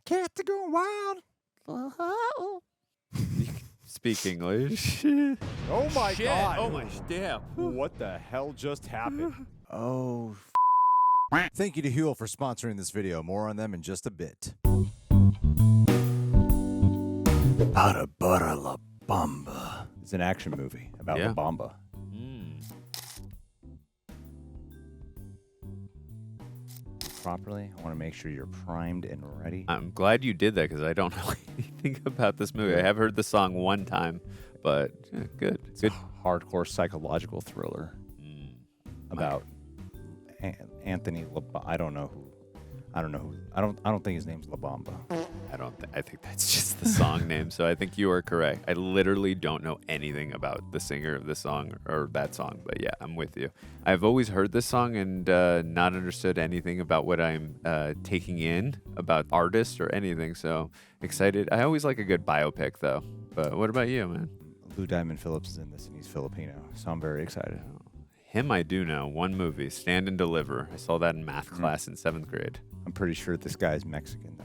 Cats are going wild. You can speak English. Oh my God. Oh my damn. What the hell just happened? Oh, Thank you to HUEL for sponsoring this video. More on them in just a bit. Para La Bamba. It's an action movie about La Bamba. properly. I want to make sure you're primed and ready. I'm glad you did that because I don't know anything about this movie. I have heard the song one time, but good. It's Good. a hardcore psychological thriller about Anthony. I don't know who. I don't think his name's La Bamba. I think that's just the song name. So I think you are correct. I literally don't know anything about the singer of the song or that song. But yeah, I'm with you. I've always heard this song and not understood anything about what I'm taking in about artists or anything. So excited. I always like a good biopic though. But what about you, man? Lou Diamond Phillips is in this and he's Filipino. So I'm very excited. Him I do know. One movie, Stand and Deliver. I saw that in math class in 7th grade. I'm pretty sure this guy's Mexican.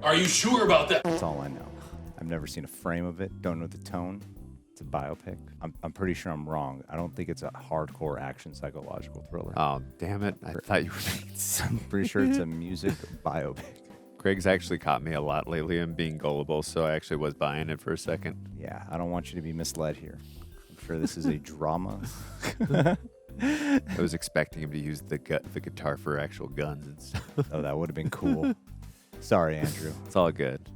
Are you sure about that? That's all I know. I've never seen a frame of it. Don't know the tone. It's a biopic. I'm pretty sure I'm wrong. I don't think it's a hardcore action psychological thriller. Oh, damn it. I thought you were I'm pretty sure it's a music biopic. Greg's actually caught me a lot lately in being gullible, so I actually was buying it for a second. Yeah, I don't want you to be misled here. I'm sure this is a drama. I was expecting him to use the guitar for actual guns and stuff. Oh, that would have been cool. Sorry, Andrew. It's all good.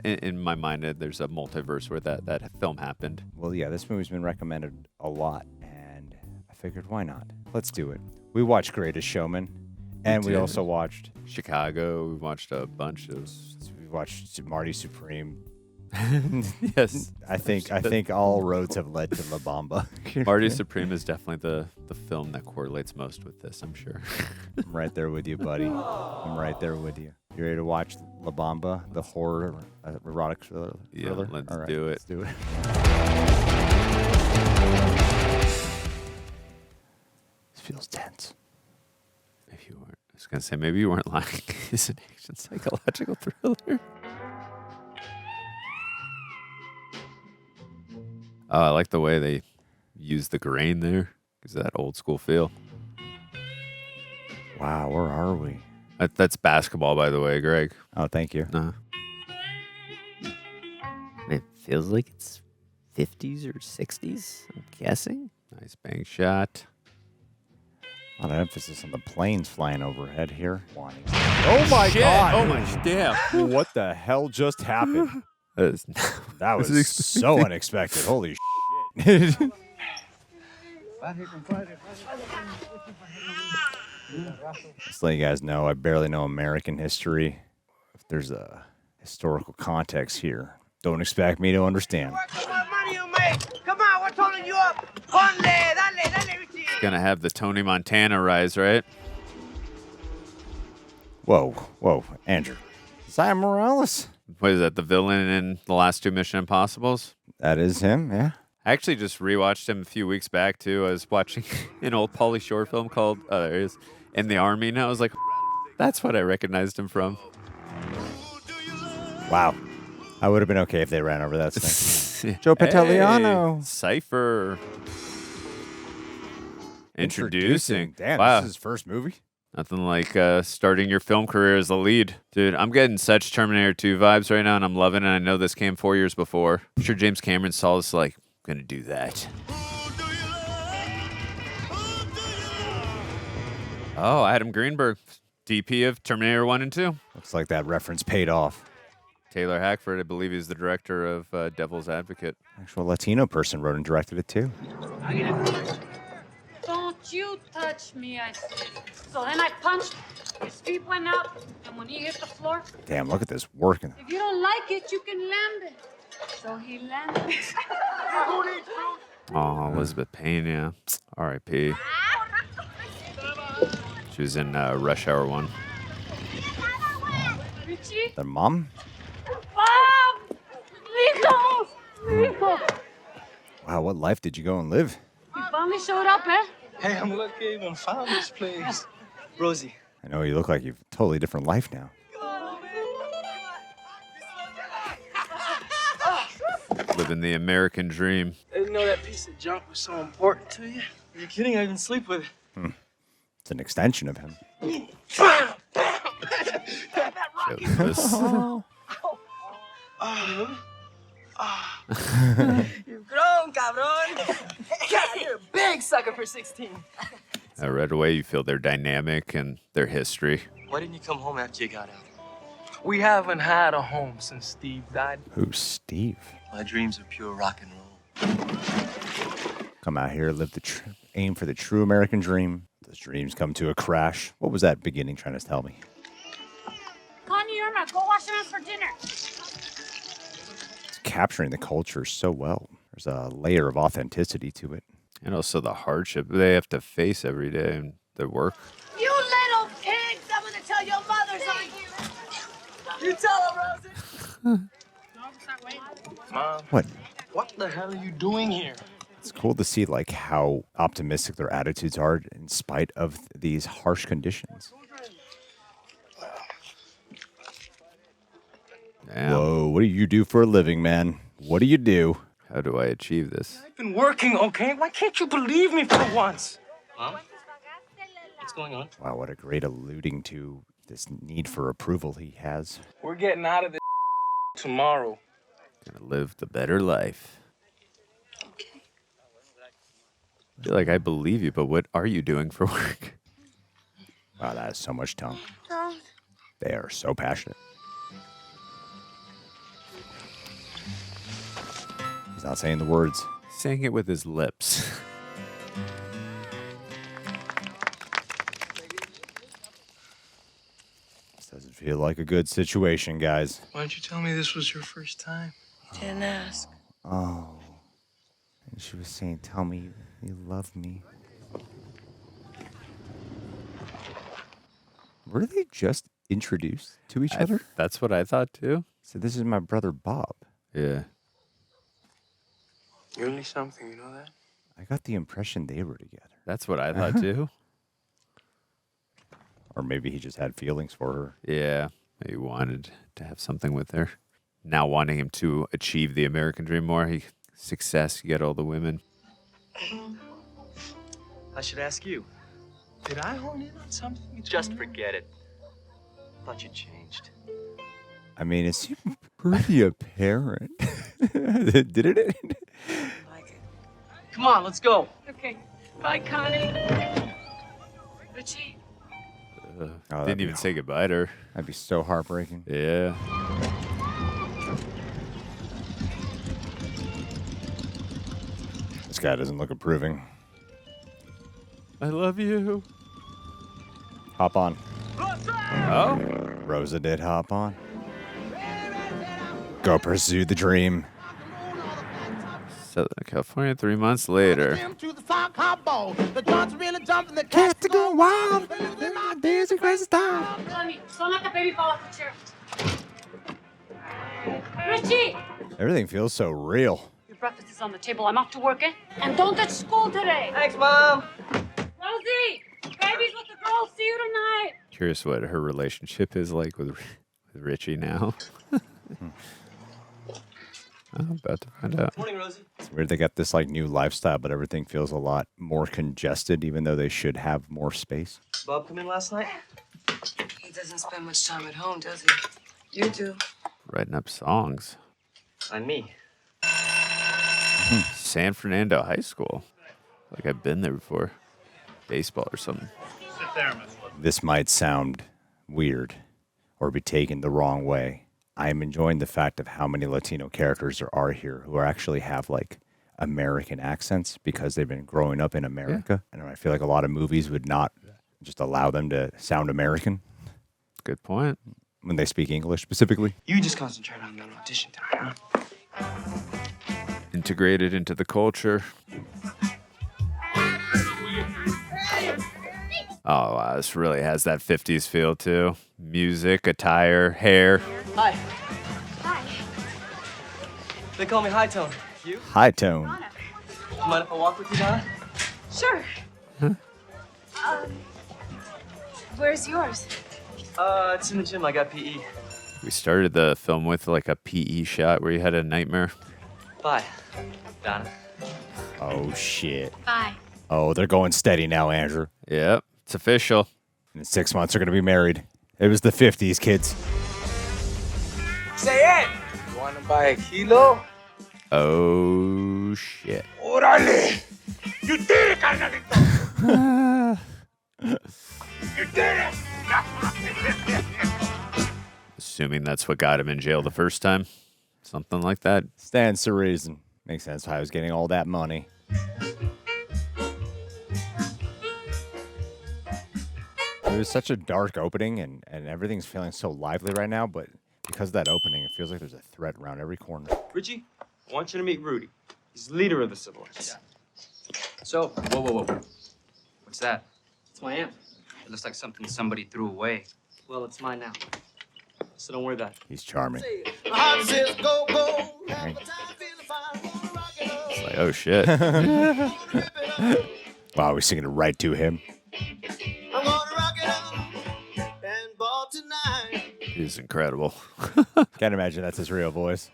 In my mind, there's a multiverse where that film happened. Well, yeah, this movie's been recommended a lot, and I figured, why not? Let's do it. We watched Greatest Showman, and we also watched Chicago. We watched a bunch of. We watched Marty Supreme. Yes, I think all roads have led to La Bamba. Marty Supreme is definitely the film that correlates most with this, I'm sure. I'm right there with you, buddy. I'm right there with you. You ready to watch La Bamba, the horror erotic thriller? Yeah, let's all right, do it. Let's do it. This feels tense. If you weren't, I was gonna say maybe you weren't lying. It's an action psychological thriller. Oh, I like the way they use the grain there. Gives that old school feel. Wow, where are we? That's basketball, by the way, Greg. Oh, thank you. It feels like it's 50s or 60s, I'm guessing. Nice bank shot. A lot of emphasis on the planes flying overhead here. Oh my God! Oh my damn! What the hell just happened? That was so unexpected. Holy shit. Just let you guys know, I barely know American history. If there's a historical context here, don't expect me to understand. Come on, we're toning you up. Ritchie. Gonna have the Tony Montana rise, right? Whoa, Andrew. Esai Morales? What is that, the villain in the last two Mission Impossibles? That is him, yeah. I actually just rewatched him a few weeks back, too. I was watching an old Pauly Shore film called there it is, In the Army, and I was like, that's what I recognized him from. Wow. I would have been okay if they ran over that thing. Joe Pantoliano. Hey, Cypher. Introducing. Damn, wow. this is his first movie? Nothing like starting your film career as a lead. Dude, I'm getting such Terminator 2 vibes right now, and I'm loving it. I know this came 4 years before. I'm sure James Cameron saw this like, I'm going to do that. Oh, Adam Greenberg, DP of Terminator 1 and 2. Looks like that reference paid off. Taylor Hackford, I believe he's the director of Devil's Advocate. Actual Latino person wrote and directed it, too. Don't you touch me, I said. So then I punched, his feet went out, and when he hit the floor... Damn, look at this working. If you don't like it, you can land it. So he landed. Oh, Elizabeth Peña. R.I.P. She was in Rush Hour 1. Richie? Their mom? Mom! Nico! Wow, what life did you go and live? You finally showed up, eh? Hey, I'm lucky I even found this place. Rosie. I know you look like you've a totally different life now. Living the American dream. I didn't know that piece of junk was so important to you. Are you kidding? I even sleep with it. It's an extension of him. This- You've grown, cabron. God, you're a big sucker for 16. right away, you feel their dynamic and their history. Why didn't you come home after you got out? We haven't had a home since Steve died. Who's Steve? My dreams are pure rock and roll. Come out here, live the aim for the true American dream. Those dreams come to a crash. What was that beginning trying to tell me? Connie, Irma, go wash your hands for dinner. It's capturing the culture so well. There's a layer of authenticity to it. And also the hardship they have to face every day in their work. You little pigs! I'm gonna tell your mothers on you. You tell her, Rosie. Mom. What? What the hell are you doing here? It's cool to see like how optimistic their attitudes are in spite of these harsh conditions. Damn. Whoa, what do you do for a living, man? What do you do? How do I achieve this? I've been working, okay? Why can't you believe me for once? Mom? What's going on? Wow, what a great alluding to this need for approval he has. We're getting out of this tomorrow. Gonna live the better life. I feel like I believe you, but what are you doing for work? Wow, that is so much tongue. Don't. They are so passionate. He's not saying the words. Saying it with his lips. This doesn't feel like a good situation, guys. Why don't you tell me this was your first time? Didn't ask. Oh. And she was saying, tell me you love me. Were they just introduced to each other? That's what I thought too. So this is my brother Bob. Yeah. You're only something, you know that? I got the impression they were together. That's what I thought too. Or maybe he just had feelings for her. Yeah. He wanted to have something with her. Now wanting him to achieve the American dream more. Success, get all the women. I should ask you. Did I hone in on something? Just forget it. Thought you changed. I mean, it seemed pretty apparent. Did it? Like it. Come on, let's go. Okay. Bye, Connie. Richie. Oh, that'd Didn't be- even say goodbye to her. That'd be so heartbreaking. Yeah. This guy doesn't look approving. I love you. Hop on. Oh? Rosa did hop on. Go pursue the dream. Southern California, 3 months later. Cats to go wild. There's a crazy time. Connie, don't let the baby fall off the chair. Richie! Everything feels so real. Your breakfast is on the table. I'm off to work, eh? And don't touch school today. Thanks, Mom. Rosie! Baby's with the girls. See you tonight. Curious what her relationship is like with Richie now. I'm about to find out. Morning, Rosie. It's weird they got this like new lifestyle, but everything feels a lot more congested, even though they should have more space. Bob come in last night? He doesn't spend much time at home, does he? You do. Writing up songs. On me. San Fernando High School. Like I've been there before. Baseball or something. This might sound weird or be taken the wrong way. I am enjoying the fact of how many Latino characters there are here who actually have like American accents because they've been growing up in America. And I feel like a lot of movies would not just allow them to sound American Good point. when they speak English specifically. You just concentrate on that audition tonight, huh? Integrated into the culture. Oh, wow. This really has that 50s feel, too. Music, attire, hair. Hi. Hi. They call me High Tone. You? High tone. Mind if I walk with you, Donna? Sure. Where's yours? It's in the gym. I got PE. We started the film with like a PE shot where you had a nightmare. Bye, Donna. Oh, shit. Bye. Oh, they're going steady now, Andrew. Yep, it's official. In 6 months, they're going to be married. It was the 50s, kids. Say it! You wanna buy a kilo? Oh, shit. Orale! You did it, carnalito! You did it! Assuming that's what got him in jail the first time. Something like that. Stands to reason. Makes sense how I was getting all that money. It was such a dark opening, and everything's feeling so lively right now, but because of that opening, it feels like there's a threat around every corner. Ritchie, I want you to meet Rudy. He's the leader of the Silhouettes. So, whoa. What's that? It's my amp. It looks like something somebody threw away. Well, it's mine now. So don't worry about it. He's charming. It's like, oh, shit. Wow, we're singing it right to him. He's incredible. Can't imagine that's his real voice.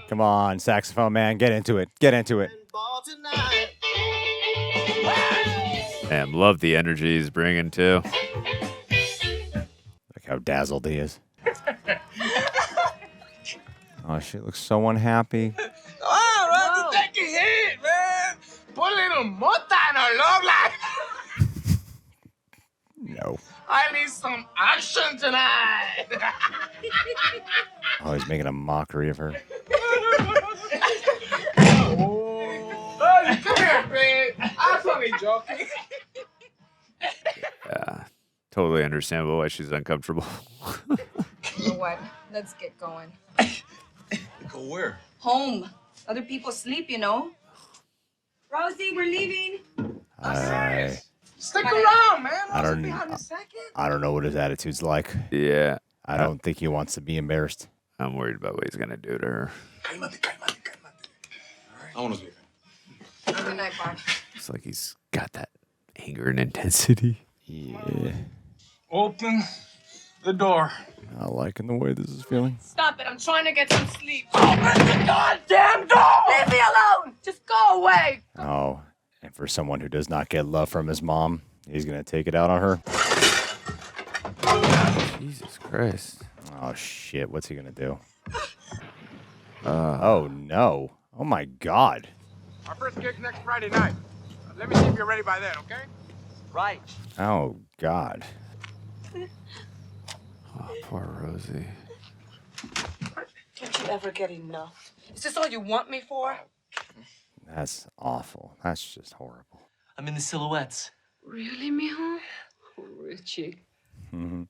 Come on, saxophone man, get into it. Get into it. Damn, love the energy he's bringing, too. Look how dazzled he is. Oh, she looks so unhappy. Oh, Rosie, take a hit, man. Put a little mota in our love life. No. I need some action tonight. Oh, he's making a mockery of her. Rosie, come here, babe. I'm only joking. Yeah, totally understandable why she's uncomfortable. You know what? Let's get going. Go where? Home. Other people sleep, you know. Rosie, we're leaving. Stick around, man. I don't- Behind a second. I don't know what his attitude's like. Yeah, I don't think he wants to be embarrassed. I'm worried about what he's going to do to her. Cálmate. All right. Vámonos, vieja. Good night, Bob. It's like he's got that anger and intensity. Yeah. Open the door. Not liking the way this is feeling. Stop it. I'm trying to get some sleep. Open the goddamn door! Leave me alone. Just go away. Oh, and for someone who does not get love from his mom, he's going to take it out on her. Jesus Christ. Oh, shit. What's he going to do? Oh, no. Oh, my God. Our first gig's next Friday night. Let me see if you're ready by then, okay? Right. Oh, God. Oh, poor Rosie. Don't you ever get enough? Is this all you want me for? That's awful. That's just horrible. I'm in the Silhouettes. Really, mijo? Oh, Richie. Mm-hmm.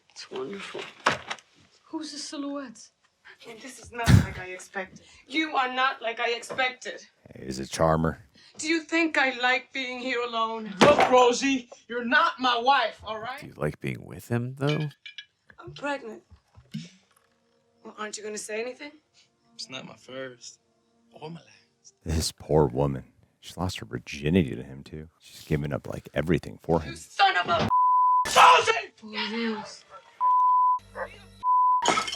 It's wonderful. Who's the Silhouettes? And this is not like I expected. You are not like I expected. He's a charmer. Do you think I like being here alone? Look, Rosie, you're not my wife, all Do right? you like being with him, though? I'm pregnant. Well, aren't you going to say anything? It's not my first or my last. This poor woman. She lost her virginity to him, too. She's given up, like, everything for him. Son of a... Rosie! Por Dios.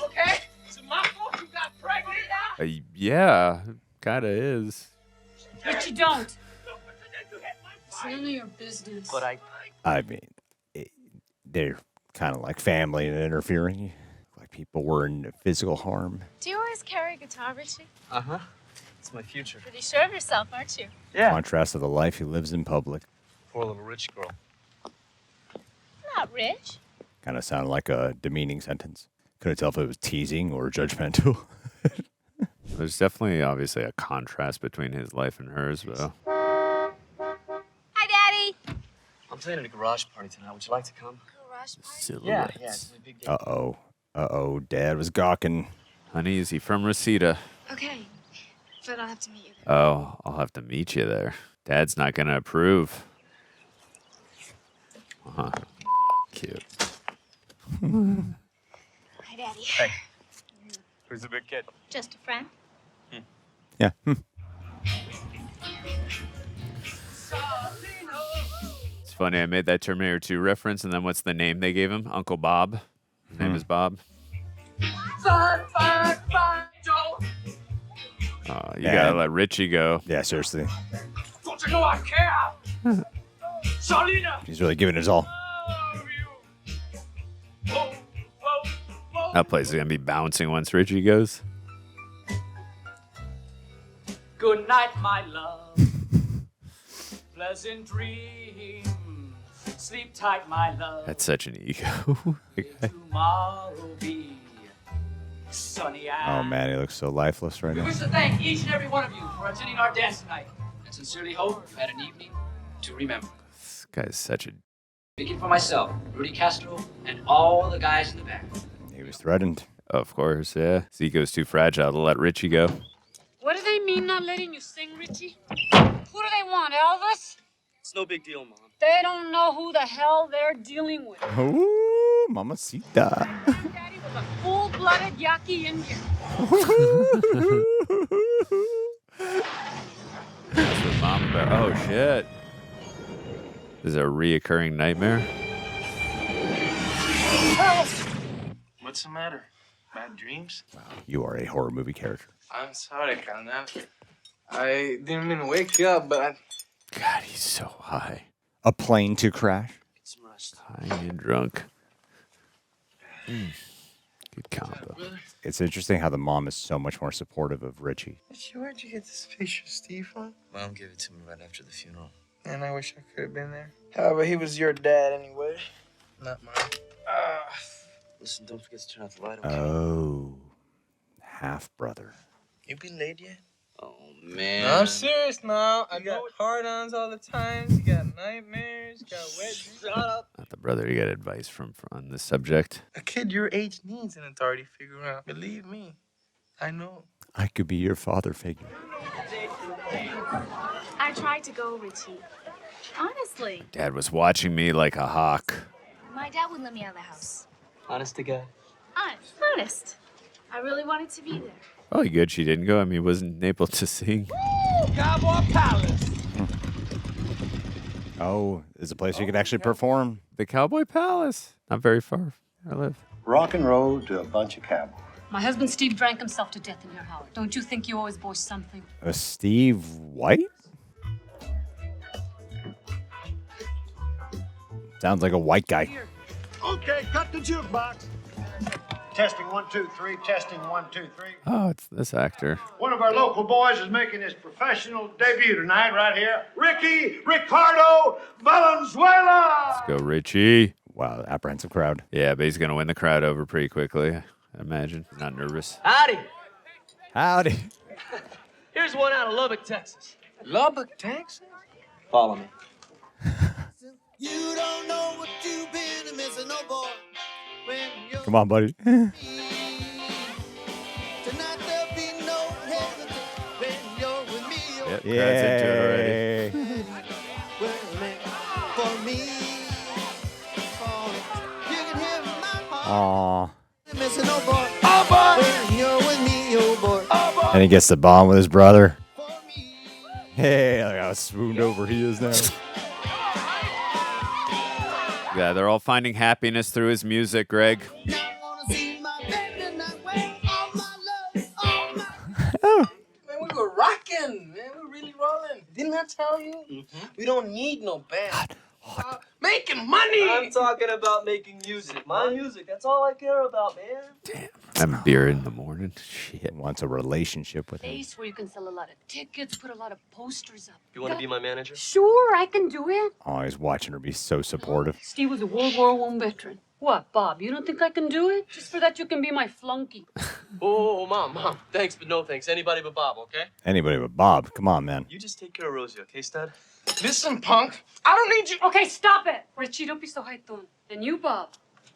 Okay? It's my fault you got pregnant. Yeah, kind of is. Richie, don't. It's none of your business. But I mean, they're kind of like family and interfering. Like people were in physical harm. Do you always carry a guitar, Richie? Uh-huh. It's my future. Pretty sure of yourself, aren't you? Yeah. Contrast to the life he lives in public. Poor little rich girl. Not rich. Kind of sounded like a demeaning sentence. Couldn't tell if it was teasing or judgmental. There's definitely, obviously, a contrast between his life and hers, though. Hi, Daddy. I'm playing at a garage party tonight. Would you like to come? Garage party? Silhouettes. Yeah, it's a big day. Uh-oh. Uh-oh, Dad was gawking. Honey, is he from Reseda? Okay, but I'll have to meet you there. Oh, I'll have to meet you there. Dad's not going to approve. Uh-huh. Cute. Hi, Daddy. Hey. Who's the big kid? Just a friend. Yeah. It's funny, I made that Terminator 2 reference, and then what's the name they gave him? Uncle Bob. His name is Bob. Fine, fine, fine, Joe. Oh, you gotta let Ritchie go. Yeah, seriously. Don't you know I care? Charlena. He's really giving his all. That place is gonna be bouncing once Ritchie goes. Good night, my love. Pleasant dreams. Sleep tight, my love. That's such an ego. Tomorrow be sunny Oh man, he looks so lifeless right We now. wish to thank each and every one of you for attending our dance tonight. And sincerely hope you've had an evening to remember. This guy's such a. Speaking for myself, Rudy Castro, and all the guys in the back. He was threatened. Of course, yeah. Zico's too fragile to let Ritchie go. What do they mean not letting you sing, Richie? Who do they want, Elvis? It's no big deal, Mom. They don't know who the hell they're dealing with. Oh, mamacita. Daddy was a full-blooded Yaqui Indian. That's what Mom about. Oh shit. This is a reoccurring nightmare. What's the matter? Bad dreams? You are a horror movie character. I'm sorry, carnal. I didn't mean to wake you up, but God, he's so high. A plane to crash. Get some rest. High and drunk. Good combo. It's interesting how the mom is so much more supportive of Ritchie. Where'd you get this picture, Steve, from? Mom gave it to me right after the funeral. And I wish I could have been there. But he was your dad anyway. Not mine. Listen, don't forget to turn out the light, okay? Oh, half brother. You been laid yet? Oh, man. No, I'm serious now. I got hard-ons all the time. You got nightmares. You got wet dreams. Shut up. Not the brother you got advice from on this subject. A kid your age needs an authority figure out. Believe me, I know. I could be your father figure. I tried to go, Richie. Honestly. Dad was watching me like a hawk. My dad wouldn't let me out of the house. Honest to God. Honest. I really wanted to be there. Probably good she didn't go. I mean, he wasn't able to sing. Cowboy Palace. Oh, there's a place you can actually perform. The Cowboy Palace. Not very far where I live. Rock and roll to a bunch of cowboys. My husband Steve drank himself to death in your house. Don't you think you always boast something? Steve White? Sounds like a white guy. Okay, cut the jukebox. Testing 1, 2, 3. Testing 1, 2, 3. Oh, it's this actor. One of our local boys is making his professional debut tonight, right here. Ricardo Valenzuela. Let's go, Ritchie. Wow, apprehensive crowd. Yeah, but he's going to win the crowd over pretty quickly, I imagine. He's not nervous. Howdy. Howdy. Here's one out of Lubbock, Texas. Lubbock, Texas? Follow me. You don't know what you've been missing, no boy. When you're Come on, buddy. tonight, there'll be no hesitation when you're with me. Yep, crowd's into it already. For me. You can hear my heart. Aw. Missing, no boy. Oh, boy. When you're with me, oh, boy. Oh, boy. And he gets the bond with his brother. Hey, look how swooned over he is now. Yeah, they're all finding happiness through his music, Greg. Man, we were rocking, man. We were really rolling. Didn't I tell you? Mm-hmm. We don't need no band. Making money. I'm talking about making music. My music, that's all I care about, man. Damn. Having beer in the morning. Shit. Wants a relationship with him. Place where you can sell a lot of tickets, put a lot of posters up. You want to be my manager? Sure, I can do it. Oh, he's watching her be so supportive. Steve was a World War I veteran. What, Bob? You don't think I can do it? Just for that, you can be my flunky. Oh, Mom. Thanks, but no thanks. Anybody but Bob, okay? Anybody but Bob. Come on, man. You just take care of Rosie, okay, Stud? Listen, punk. I don't need you. Okay, stop it. Richie, don't be so high-tone. And you, Bob,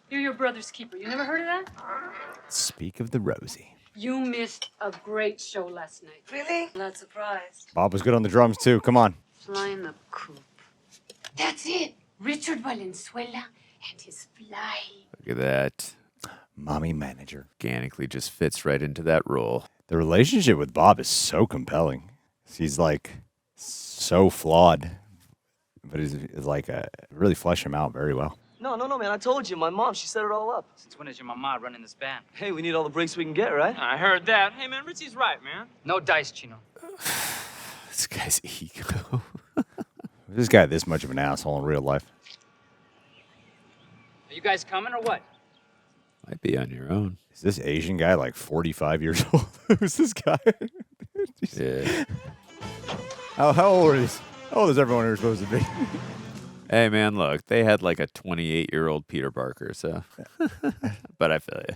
you're your brother's keeper. You never heard of that? Speak of the Rosie. You missed a great show last night. Really? Not surprised. Bob was good on the drums, too. Come on. Flying the coop. That's it. Richard Valenzuela and his fly. Look at that. Mommy manager. Organically just fits right into that role. The relationship with Bob is so compelling. He's like so flawed, but he's like really flesh him out very well. No, No, man. I told you. My mom, she set it all up. Since when is your mama running this band? Hey, we need all the breaks we can get, right? I heard that. Hey, man, Ritchie's right, man. No dice, Chino. This guy's ego. This guy this much of an asshole in real life. Are you guys coming or what? Might be on your own. Is this Asian guy like 45 years old? Who's this guy? Yeah. How old is everyone here supposed to be? Hey, man, look, they had like a 28-year-old Peter Parker, so. But I feel you.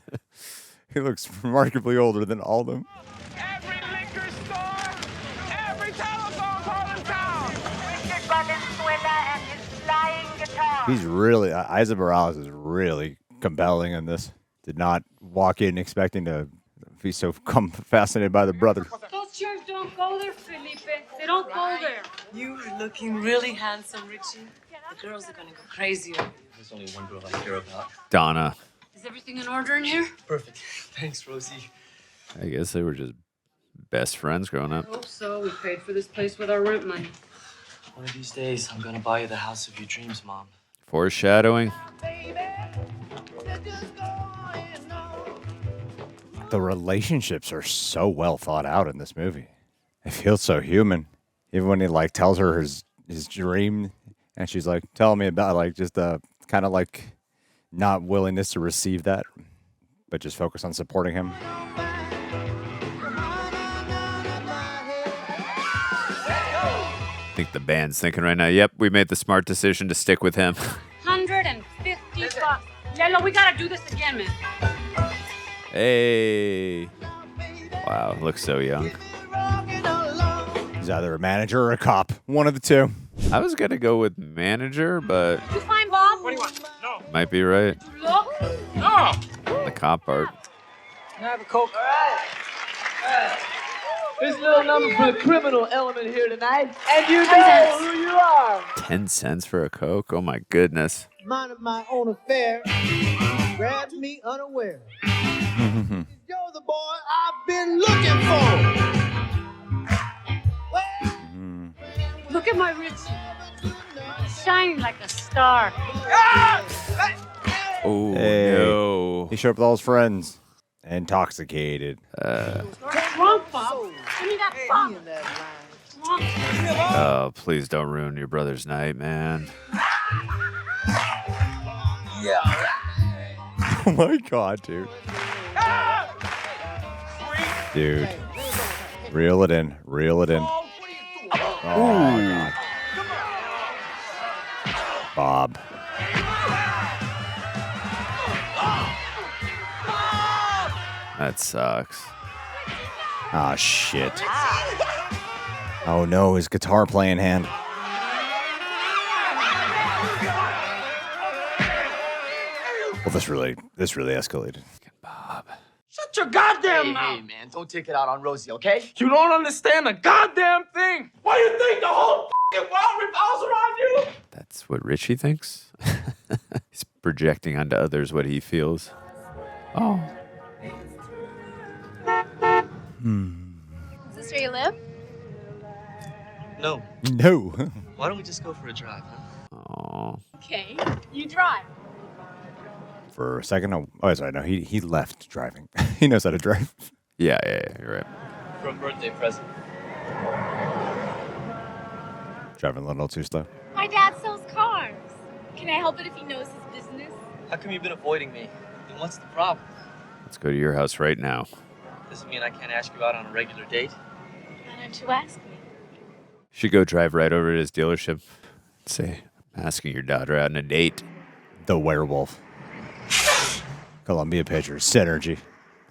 He looks remarkably older than all of them. Every liquor store, every telephone pole in town. Ritchie Valenzuela and his flying guitar. He's really, Esai Morales is really compelling in this. Did not walk in expecting to be so fascinated by the brothers. Those chairs don't go there, Felipe. They don't go there. You are looking really handsome, Ritchie. The girls are gonna go crazy over you. There's only one girl I care about. Donna. Is everything in order in here? Perfect. Thanks, Rosie. I guess they were just best friends growing I up. hope so. We paid for this place with our rent money. One of these days, I'm gonna buy you the house of your dreams, Mom. Foreshadowing. The relationships are so well thought out in this movie. It feels so human. Even when he like tells her his dream, and she's like, "Tell me about," like just kind of like not willingness to receive that, but just focus on supporting him. I think the band's thinking right now, yep, we made the smart decision to stick with him. 150 bucks. Lelo, we gotta do this again, man. Hey. Wow, looks so young. He's either a manager or a cop. One of the two. I was going to go with manager, but You find Bob? What do you want? No. might be right. Look. No. The cop part. Can I have a Coke? All right. Here's a little number for the criminal element here tonight. And you know who you are. 10 cents for a Coke? Oh, my goodness. Minding my own affair, grabbed me unaware. You're the boy I've been looking for. Look at my Ritchie. Shining like a star. Oh, Hey. no. He showed up with all his friends. Intoxicated. Drunk, Bob. Give me that Bob. Drunk. Oh, please don't ruin your brother's night, man. Oh my god, dude. Dude. Reel it in. Reel it in. Oh my god. Bob. That sucks. Ah, shit. Oh no, his guitar playing hand. Well, this really escalated. Shut your goddamn mouth. Hey, man, don't take it out on Rosie, okay? You don't understand a goddamn thing. Why do you think the whole fucking world revolves around you? That's what Ritchie thinks? He's projecting onto others what he feels. Oh. Is this where you live? No. No. Why don't we just go for a drive, huh? Oh. Okay, you drive. For a second, oh, sorry, no, he left driving. He knows how to drive. Yeah, you're right. For a birthday present. Driving a little too slow. My dad sells cars. Can I help it if he knows his business? How come you've been avoiding me? And what's the problem? Let's go to your house right now. Doesn't mean I can't ask you out on a regular date. Why don't you ask me? Should go drive right over to his dealership. Say, I'm asking your daughter out on a date. The werewolf. Columbia Pictures. Synergy.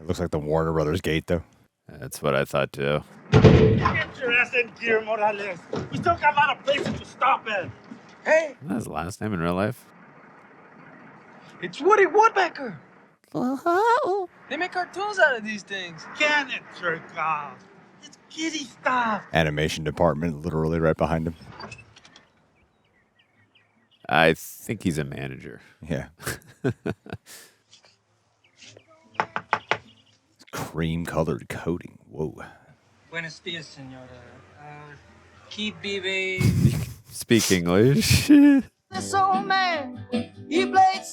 It looks like the Warner Brothers gate, though. That's what I thought, too. Get your ass in gear, Morales. We still got a lot of places to stop at. Hey, Isn't that his last name in real life? It's Woody Woodpecker. They make cartoons out of these things. Can it, jerk off? It's kitty stuff. Animation department literally right behind him. I think he's a manager. Yeah. Cream-colored coating. Whoa. Buenos dias, senora. Keep vive. Speak English. This old man, he played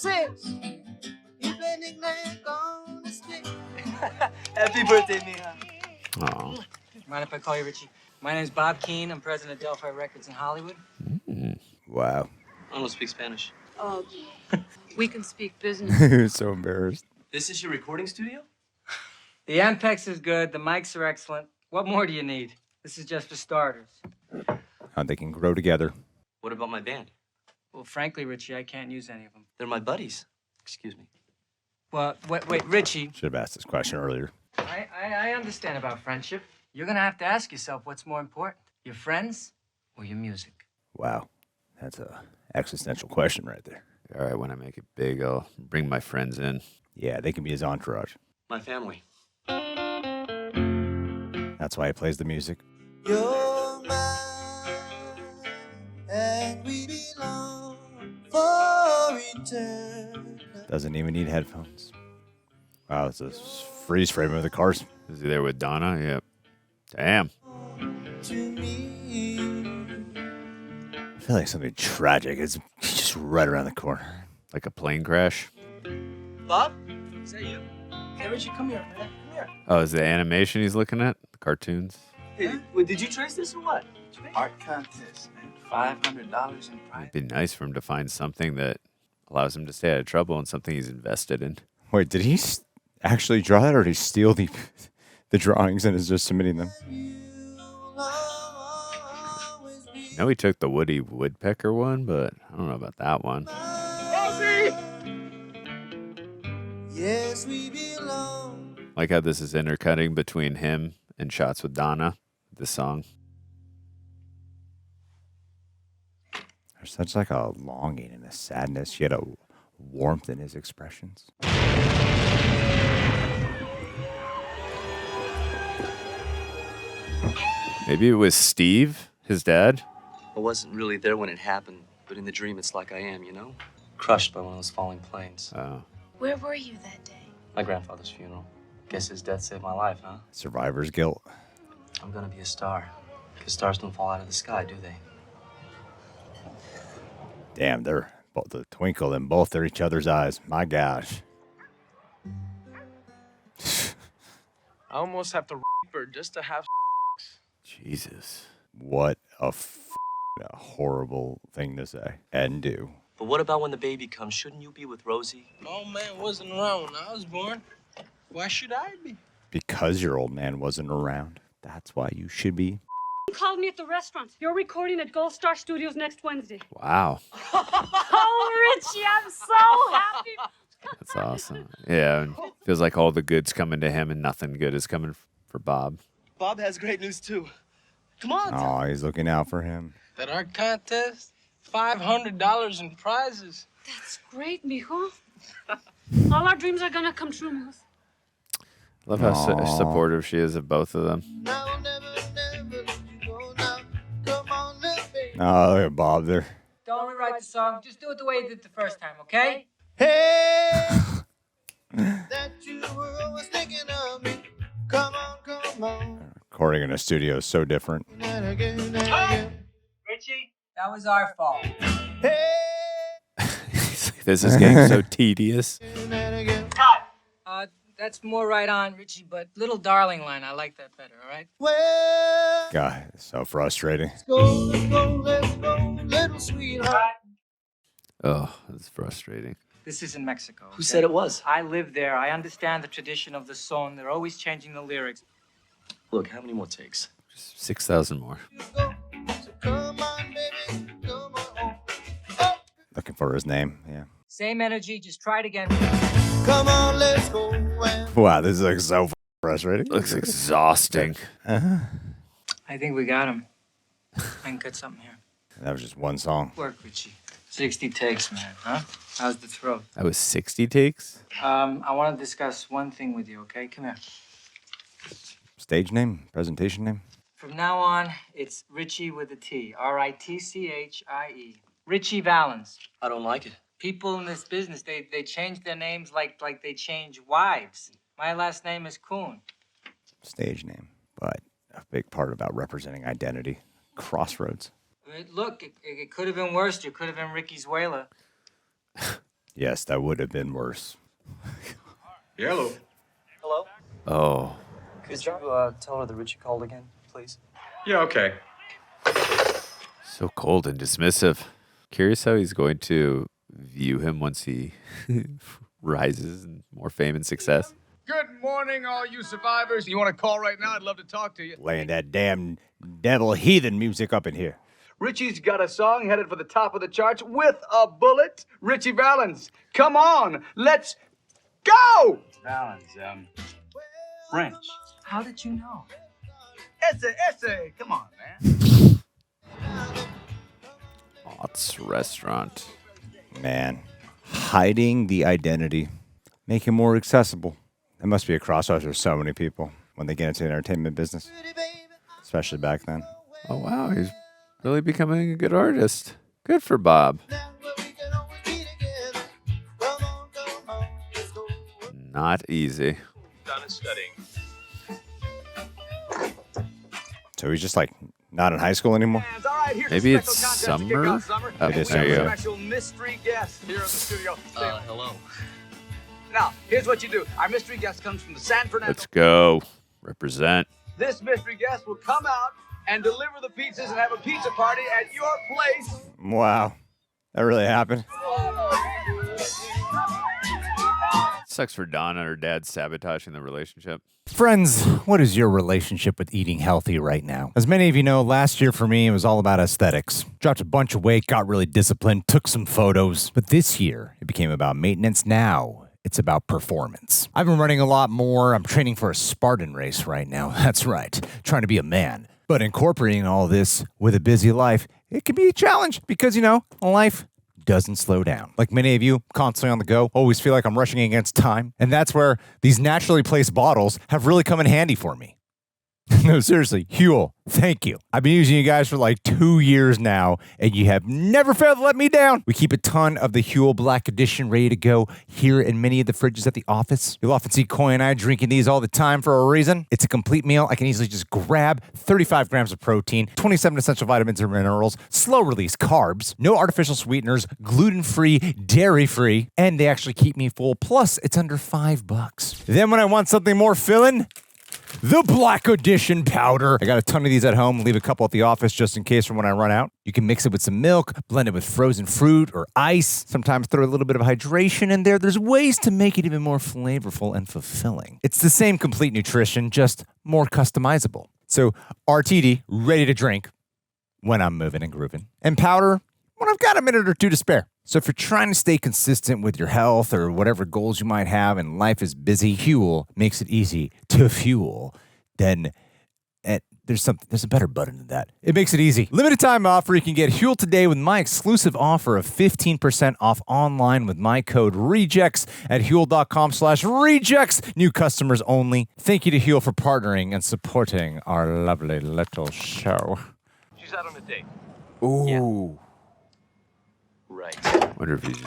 ain't gonna stick. Happy birthday, Mija. Oh. Mind if I call you Richie? My name's Bob Keane. I'm president of Delphi Records in Hollywood. Wow. I don't speak Spanish. Oh, we can speak business. So embarrassed. This is your recording studio? The Ampex is good. The mics are excellent. What more do you need? This is just for starters. How they can grow together. What about my band? Well, frankly, Richie, I can't use any of them. They're my buddies. Excuse me. Well, wait, Richie. Should have asked this question earlier. I understand about friendship. You're gonna have to ask yourself what's more important, your friends or your music? Wow. That's a existential question right there. All right, when I make it big, I'll bring my friends in. Yeah, they can be his entourage. My family. That's why he plays the music. You're mine, and we belong for eternity. Doesn't even need headphones. Wow, it's a freeze frame of the cars. Is he there with Donna? Yep. Damn. To me. I feel like something tragic is just right around the corner. Like a plane crash? Bob? Is that you? Hey, Richie, come here, man. Come here. Oh, is the animation he's looking at? The cartoons? Hey, wait, did you trace this or what? Art contest, man. $500 in prize. It'd be nice for him to find something that allows him to stay out of trouble and something he's invested in. Wait, did he actually draw that, or did he steal the drawings and is just submitting them? I know he took the Woody Woodpecker one, but I don't know about that one. Rosie! Yes, we belong. Like how this is intercutting between him and shots with Donna, this song. There's such like a longing and a sadness, yet a warmth in his expressions. Maybe it was Steve, his dad. I wasn't really there when it happened, but in the dream, it's like I am, you know? Crushed by one of those falling planes. Oh. Where were you that day? My grandfather's funeral. Guess his death saved my life, huh? Survivor's guilt. I'm gonna be a star. Because stars don't fall out of the sky, do they? Damn, they're both the twinkle in both each other's eyes. My gosh. I almost have to rape her just to have. Jesus. What a horrible thing to say and do. But what about when the baby comes? Shouldn't you be with Rosie? Oh man wasn't around when I was born. Why should I be? Because your old man wasn't around. That's why you should be. He called me at the restaurant. You're recording at Gold Star Studios next Wednesday. Wow. Oh, Richie, I'm so happy. That's awesome. Yeah, and feels like all the good's coming to him and nothing good is coming for Bob. Bob has great news, too. Come on. Oh, he's looking out for him. That art contest? $500 in prizes. That's great, mijo. All our dreams are gonna come true, mijo. Love how supportive she is of both of them. Oh, look at Bob there. Don't rewrite the song. Just do it the way you did the first time, okay? Hey, that you were always thinking of me. Come on, come on. Recording in a studio is so different. And again, and again. Richie, that was our fault. Hey, This is getting so tedious. and again. That's more right on, Richie, but Little Darling line, I like that better, all right? Well, God, it's so frustrating. let's go, little sweetheart. Oh, that's frustrating. This is in Mexico. Who said it was? I live there. I understand the tradition of the song. They're always changing the lyrics. Look, how many more takes? Just 6,000 more. Come on, baby, come on. Looking for his name, yeah. Same energy, just try it again. Come on, let's go. Wow, this is like so frustrating. Looks exhausting. I think we got him. I can cut something here. That was just one song. Work, Richie. 60 takes, man, huh? How's the throat? That was 60 takes? I want to discuss one thing with you, okay? Come here. Stage name? Presentation name? From now on, it's Ritchie with a T. R-I-T-C-H-I-E. Ritchie Valens. I don't like it. People in this business, they change their names like they change wives. My last name is Kuhn. Stage name. But a big part about representing identity. Crossroads. Look, it could have been worse. You could have been Ricky Zuela. Yes, that would have been worse. Hello. Hello? Oh. Could you tell her that Ritchie called again, please? Yeah, okay. So cold and dismissive. Curious how he's going to view him once he rises in more fame and success. Good morning, all you survivors. You want to call right now? I'd love to talk to you. Laying that damn devil heathen music up in here. Ritchie's got a song headed for the top of the charts with a bullet. Ritchie Valens. Come on, let's go! Valens, French. How did you know? Esai, come on, man. Ott's restaurant. Man, hiding the identity, make it more accessible. It must be a crossroads for so many people when they get into the entertainment business, especially back then. Oh, wow. He's really becoming a good artist. Good for Bob. Not easy. Done studying. So he's just like not in high school anymore? Maybe it's summer? Oh, It is there you summer. go. Special mystery guest here in the studio. Hello. Now, here's what you do. Our mystery guest comes from the San Fernando. Let's go. Represent. This mystery guest will come out and deliver the pizzas and have a pizza party at your place. Wow. That really happened? Sucks for Donna and her dad sabotaging the relationship. Friends, what is your relationship with eating healthy right now? As many of you know, last year for me, it was all about aesthetics. Dropped a bunch of weight, got really disciplined, took some photos. But this year, it became about maintenance. Now, it's about performance. I've been running a lot more. I'm training for a Spartan race right now. That's right, trying to be a man. But incorporating all this with a busy life, it can be a challenge because, life doesn't slow down. Like many of you, constantly on the go, always feel like I'm rushing against time. And that's where these naturally placed bottles have really come in handy for me. No, seriously, HUEL, thank you. I've been using you guys for like 2 years now, and you have never failed to let me down. We keep a ton of the HUEL Black Edition ready to go here in many of the fridges at the office. You'll often see Coy and I drinking these all the time for a reason. It's a complete meal. I can easily just grab 35 grams of protein, 27 essential vitamins and minerals, slow-release carbs, no artificial sweeteners, gluten-free, dairy-free, and they actually keep me full. Plus, it's under $5. Then when I want something more filling, the Black Edition powder. I got a ton of these at home. Leave a couple at the office just in case for when I run out. You can mix it with some milk, blend it with frozen fruit or ice. Sometimes throw a little bit of hydration in there. There's ways to make it even more flavorful and fulfilling. It's the same complete nutrition, just more customizable. So RTD, ready to drink when I'm moving and grooving. And powder when I've got a minute or two to spare. So if you're trying to stay consistent with your health or whatever goals you might have and life is busy, HUEL makes it easy to fuel. Then there's a better button than that. It makes it easy. Limited time offer. You can get HUEL today with my exclusive offer of 15% off online with my code REJECTS at HUEL.com/rejects. New customers only. Thank you to HUEL for partnering and supporting our lovely little show. She's out on a date. Ooh. Yeah. Right. Wonder if he's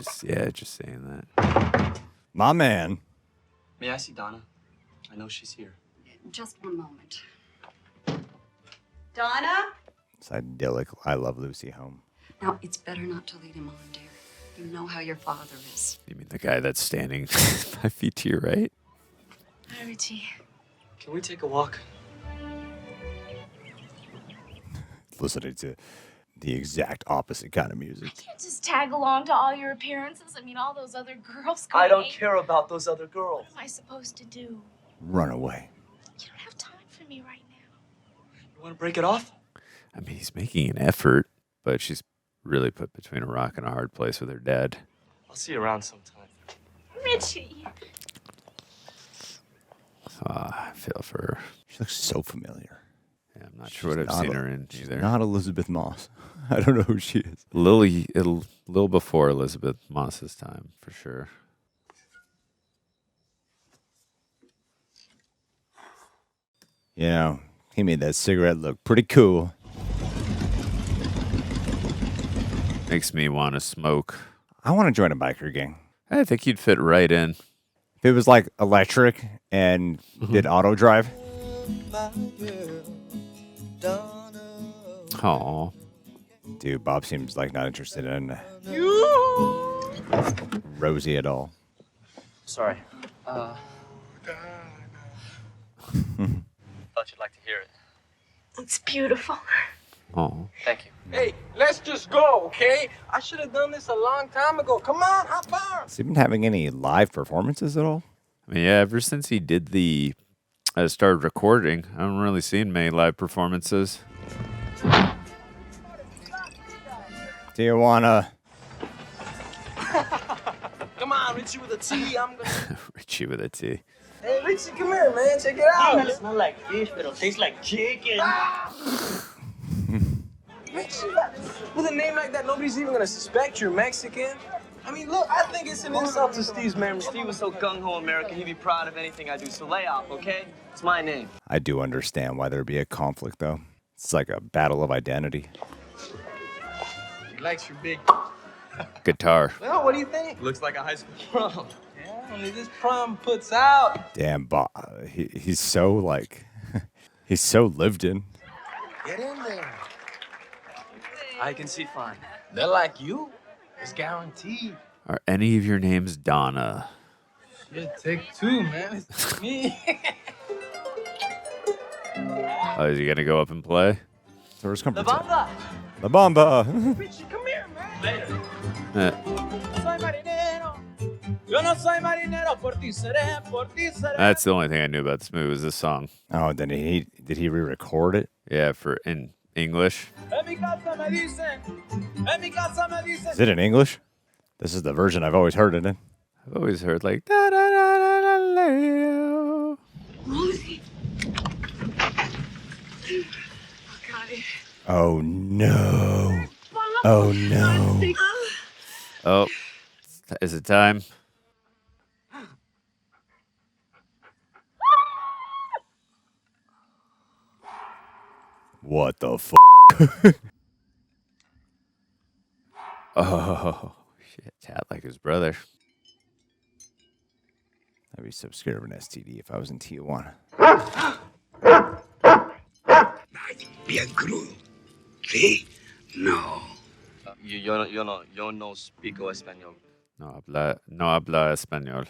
just saying that. My man. May I see Donna? I know she's here. Just one moment. Donna? It's idyllic. I love Lucy home. Now, it's better not to lead him on, dear. You know how your father is. You mean the guy that's standing 5 feet to your right? Hi, Ritchie. Can we take a walk? Listening to the exact opposite kind of music. I can't just tag along to all your appearances. I mean, all those other girls. I don't care about those other girls. What am I supposed to do? Run away. You don't have time for me right now. You want to break it off? I mean, he's making an effort, but she's really put between a rock and a hard place with her dad. I'll see you around sometime. Ritchie. I feel for her. She looks so familiar. Yeah, I'm not sure what I've seen her in either. Not Elizabeth Moss. I don't know who she is. Lily, a little before Elizabeth Moss's time, for sure. You know, he made that cigarette look pretty cool. Makes me want to smoke. I want to join a biker gang. I think you'd fit right in. If it was like electric and did auto drive. Aw. Dude, Bob seems like not interested in Rosie at all. Sorry. Thought you'd like to hear it. It's beautiful. Oh. Thank you. Hey, let's just go, okay? I should have done this a long time ago. Come on, hop on. Has he been having any live performances at all? I mean, yeah, ever since he did started recording, I haven't really seen many live performances. Do you wanna? Come on, Richie with a T. I'm gonna. Richie with a T. Hey, Richie, come here, man. Check it out. It smells like fish, but it tastes like chicken. Richie, with a name like that, nobody's even gonna suspect you're Mexican. I mean, look, I think it's an insult to Steve's memory. Steve was so gung-ho American, he'd be proud of anything I do. So lay off, okay? It's my name. I do understand why there'd be a conflict, though. It's like a battle of identity. He likes your big. Guitar. Well, what do you think? Looks like a high school prom. Yeah, only this prom puts out. Damn, he's so like, he's so lived in. Get in there. I can see fine. They're like you. It's guaranteed. Are any of your names Donna? Yeah, take two, man. It's me. Oh, is he gonna go up and play? So where's coming Bamba! La Bamba. Richie, come here, man. Later. Eh, Yo no soy marinero, por ti seré, por ti seré. that's the only thing I knew about this movie was this song. Oh, then did he re-record it? Yeah, in English. En mi casa me dicen. En mi casa me dicen. Is it in English? This is the version I've always heard it in. I've always heard like da da da da da Leo. Rosie. Got it. Oh no! Oh no! Oh, is it time? What the f? Oh shit! Chat like his brother. I'd be so scared of an STD if I was in Tijuana. Bien crudo. Sí? No. Yo no speak español. No habla español.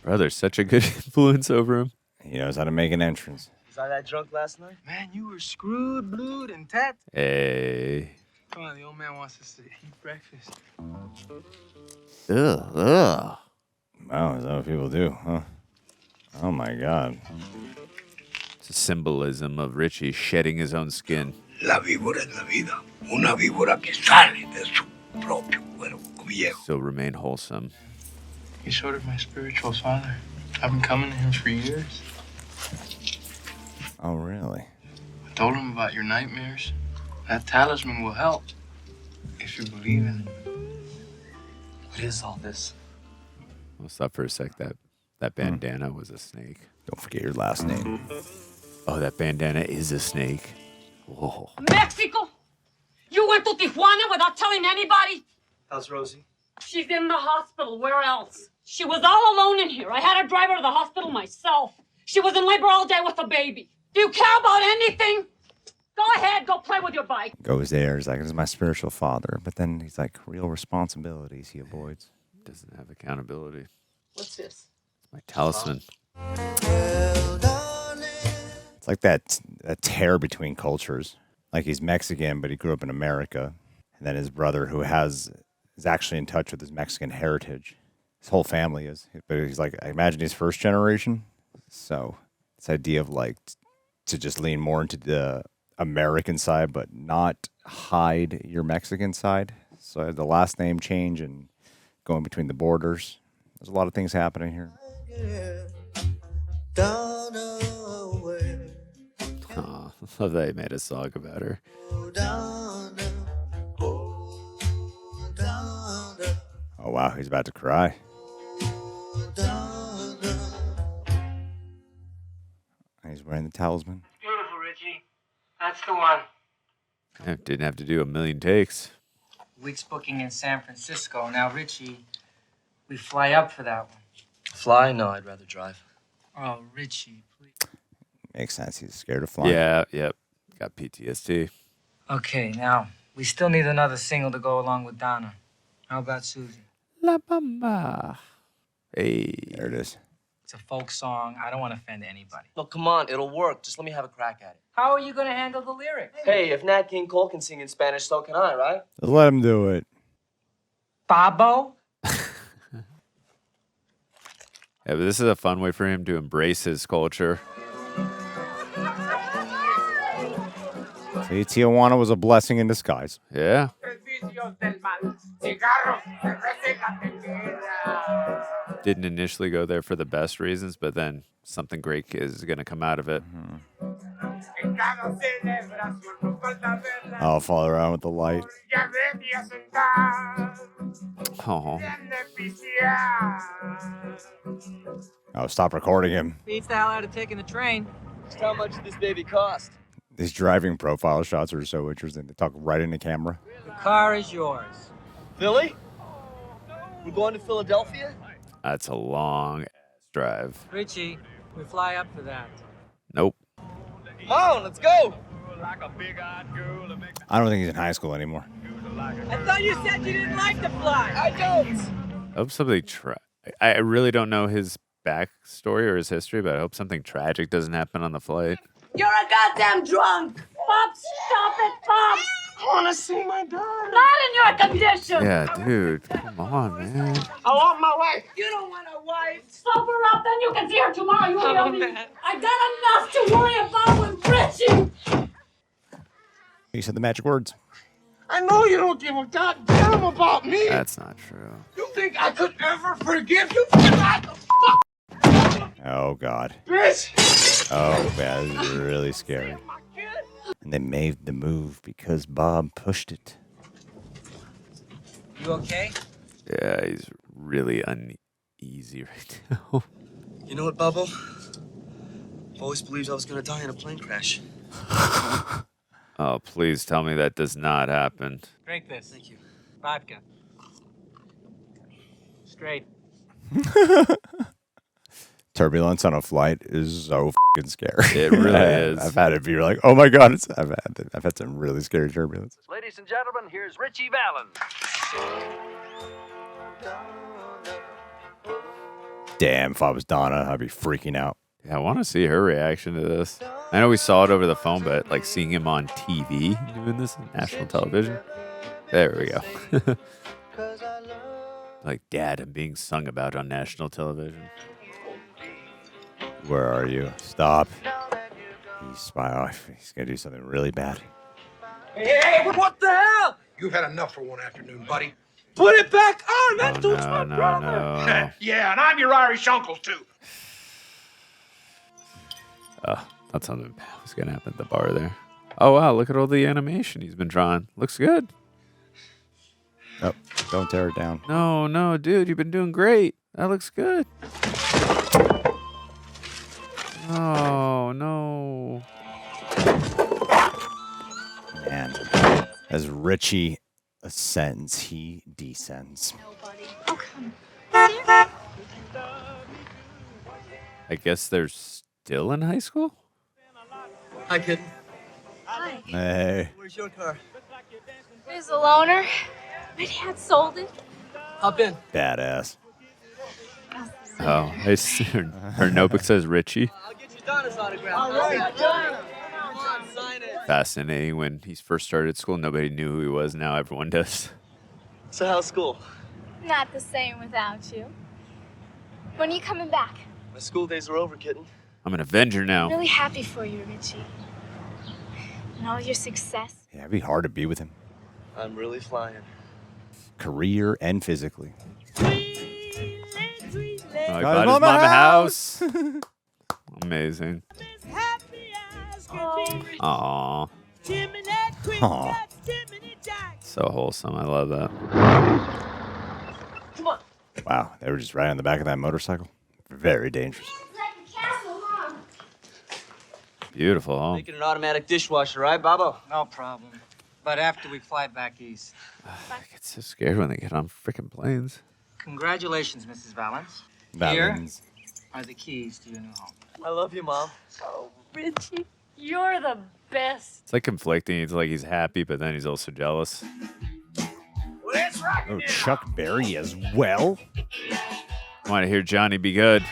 Brother's such a good influence over him. He knows how to make an entrance. Was I that drunk last night? Man, you were screwed, blued, and tapped. Hey. Come on, the old man wants us to eat breakfast. Ugh, ugh. Wow, is that what people do, huh? Oh my God. It's a symbolism of Ritchie shedding his own skin. La víbora es la vida. Una víbora que sale de su propio cuerpo viejo. So remain wholesome. He's sort of my spiritual father. I've been coming to him for years. Oh, really? I told him about your nightmares. That talisman will help if you believe in it. What is all this? We'll stop for a sec. That bandana was a snake. Don't forget your last name. Oh, that bandana is a snake. Whoa. Mexico? You went to Tijuana without telling anybody? How's Rosie? She's in the hospital. Where else? She was all alone in here. I had to drive her to the hospital myself. She was in labor all day with a baby. Do you care about anything? Go ahead, go play with your bike. Goes there, he's like, this is my spiritual father. But then he's like, real responsibilities he avoids. Doesn't have accountability. What's this? My talisman. It's like that tear between cultures. Like he's Mexican, but he grew up in America. And then his brother, who is actually in touch with his Mexican heritage. His whole family is. But he's like, I imagine he's first generation. So this idea of like to just lean more into the American side, but not hide your Mexican side. So the last name change and going between the borders. There's a lot of things happening here. Oh, I love that he made a song about her. Oh, wow. He's about to cry. He's wearing the talisman. Beautiful, Richie. That's the one. Yeah, didn't have to do a million takes. Week's booking in San Francisco. Now, Richie, we fly up for that one. Fly? No, I'd rather drive. Oh, Richie, please. Makes sense. He's scared of flying. Yeah, yep. Got PTSD. Okay, now, we still need another single to go along with Donna. How about Susie? La Bamba. Hey. There it is. It's a folk song. I don't want to offend anybody. Look, come on, it'll work. Just let me have a crack at it. How are you going to handle the lyrics? Hey, if Nat King Cole can sing in Spanish, so can I, right? Just let him do it. Babo? Yeah, but this is a fun way for him to embrace his culture. See, Tijuana was a blessing in disguise. Yeah. Didn't initially go there for the best reasons, but then something great is going to come out of it. I'll follow around with the light. Oh. Oh, stop recording him. Beats the hell out of taking the train. Just how much did this baby cost? These driving profile shots are so interesting. They talk right into camera. The car is yours. Philly? We're going to Philadelphia? That's a long drive. Richie, we fly up for that. Nope. Come on, let's go. I don't think he's in high school anymore. I thought you said you didn't like to fly. I don't. I hope something I really don't know his backstory or his history, but I hope something tragic doesn't happen on the flight. You're a goddamn drunk. Bob, stop it, Bob! I want to see my daughter. Not in your condition! Yeah, dude. Come on, man. I want my wife. You don't want a wife. Stop her up, then you can see her tomorrow. You hear me? man. I got enough to worry about with Richie! He said the magic words. I know you don't give a goddamn about me. That's not true. You think I could ever forgive you? What the fuck? Oh, God. Bitch! Oh, man, this is really scary. And they made the move because Bob pushed it. You okay? Yeah, he's really uneasy right now. You know what, Bubbo? I always believed I was going to die in a plane crash. Oh, please tell me that does not happen. Drink this. Thank you. Vodka. Straight. Turbulence on a flight is so fucking scary. It really is. I've had it be like, oh my God, I've had some really scary turbulence. Ladies and gentlemen, here's Ritchie Valens. Damn, if I was Donna, I'd be freaking out. Yeah, I want to see her reaction to this. I know we saw it over the phone, but like seeing him on TV doing this on national television. There we go. Like, Dad, I'm being sung about on national television. Where are you? Stop. He's going to do something really bad. Hey, What the hell? you've had enough for one afternoon, buddy. Put it back on. That Oh, dude's no, my no, brother. no. Yeah, and I'm your Irish uncle, too. Thought something bad was going to happen at the bar there. Oh, wow, look at all the animation he's been drawing. Looks good. Oh, don't tear it down. No, dude, you've been doing great. That looks good. Oh, no. Man, as Ritchie ascends, he descends. I guess they're still in high school? Hi, kid. Hi. Hey. Where's your car? There's a loaner. My dad sold it. Hop in. Badass. Oh, her notebook says Ritchie. I'll get you Donna's autograph. All right, Donna. Come on, sign it. Fascinating. When he first started school, nobody knew who he was. Now everyone does. So how's school? Not the same without you. When are you coming back? My school days are over, kitten. I'm an Avenger I'm now. really happy for you, Richie. And all your success. Yeah, it'd be hard to be with him. I'm really flying. Career and physically. Oh, he bought his mama house. Amazing. Aww. Aw. So wholesome. I love that. Come on. Wow, they were just right on the back of that motorcycle. Very dangerous. Beautiful home. Making an automatic dishwasher, right, Babo? No problem. But after we fly back east. I get so scared when they get on freaking planes. Congratulations, Mrs. Valens. Valens. Here are the keys to your new home. I love you, Mom. Oh, Richie, you're the best. It's like conflicting. It's like he's happy, but then he's also jealous. Let's rock Oh, Chuck Berry as well? Want to hear Johnny be good?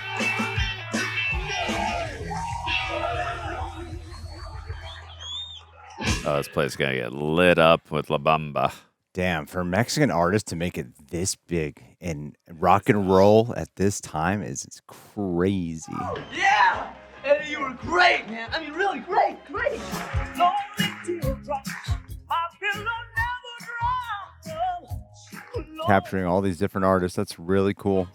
Oh, this place is going to get lit up with La Bamba. Damn, for a Mexican artist to make it this big in rock and roll at this time is crazy. Yeah! Eddie, you were great, man. I mean, really great. Capturing all these different artists, that's really cool.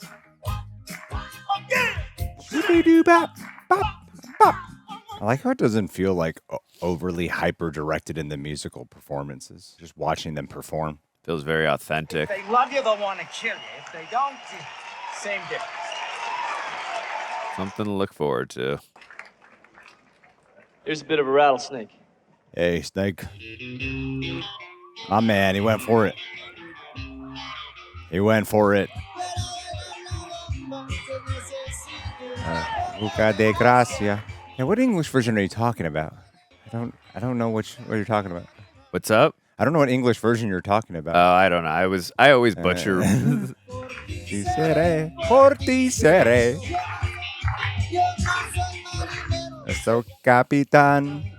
I like how it doesn't feel like overly hyper directed in the musical performances. Just watching them perform feels very authentic. If they love you, they'll want to kill you. If they don't, same difference. Something to look forward to. Here's a bit of a rattlesnake. Hey, Snake. My man, he went for it. He went for it. Buca de gracia. Yeah, what English version are you talking about? I don't know what you're talking about. What's up? I don't know what English version you're talking about. Oh, I don't know. I always butcher. Portisere, portisere. So capitan.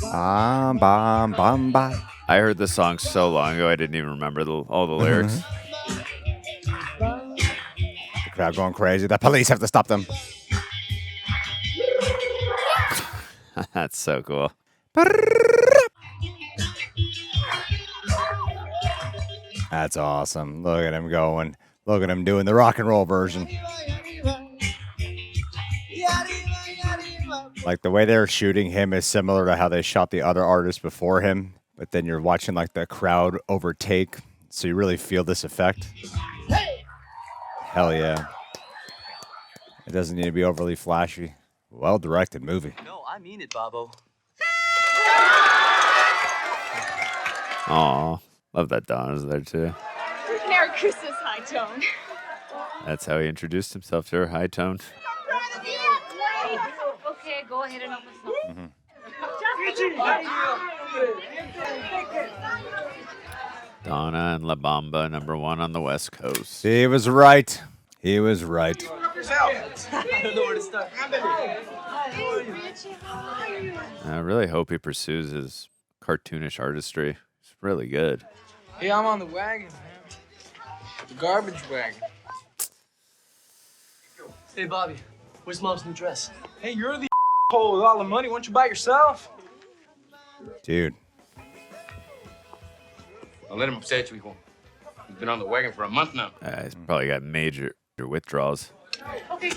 Bamba. I heard this song so long ago, I didn't even remember all the lyrics. The crowd going crazy. The police have to stop them. That's so cool. That's awesome. Look at him going. Look at him doing the rock and roll version. Like the way they're shooting him is similar to how they shot the other artists before him. But then you're watching like the crowd overtake. So you really feel this effect. Hell yeah. It doesn't need to be overly flashy. Well-directed movie. No, I mean it, Bobo. Aw, love that Don is there too. Merry Christmas, High Tone. That's how he introduced himself to her, High Tone. Okay, go ahead and open some. Donna and La Bamba, #1 on the West Coast. He was right. He was right. I don't know where to start. I really hope he pursues his cartoonish artistry. It's really good. Hey, I'm on the wagon, man. The garbage wagon. Hey, Bobby, where's Mom's new dress? Hey, you're the hole with all the money. Why don't you buy it yourself? Dude. Don't let him upset you, hijo. He's been on the wagon for a month now. He's probably got major withdrawals. Okay.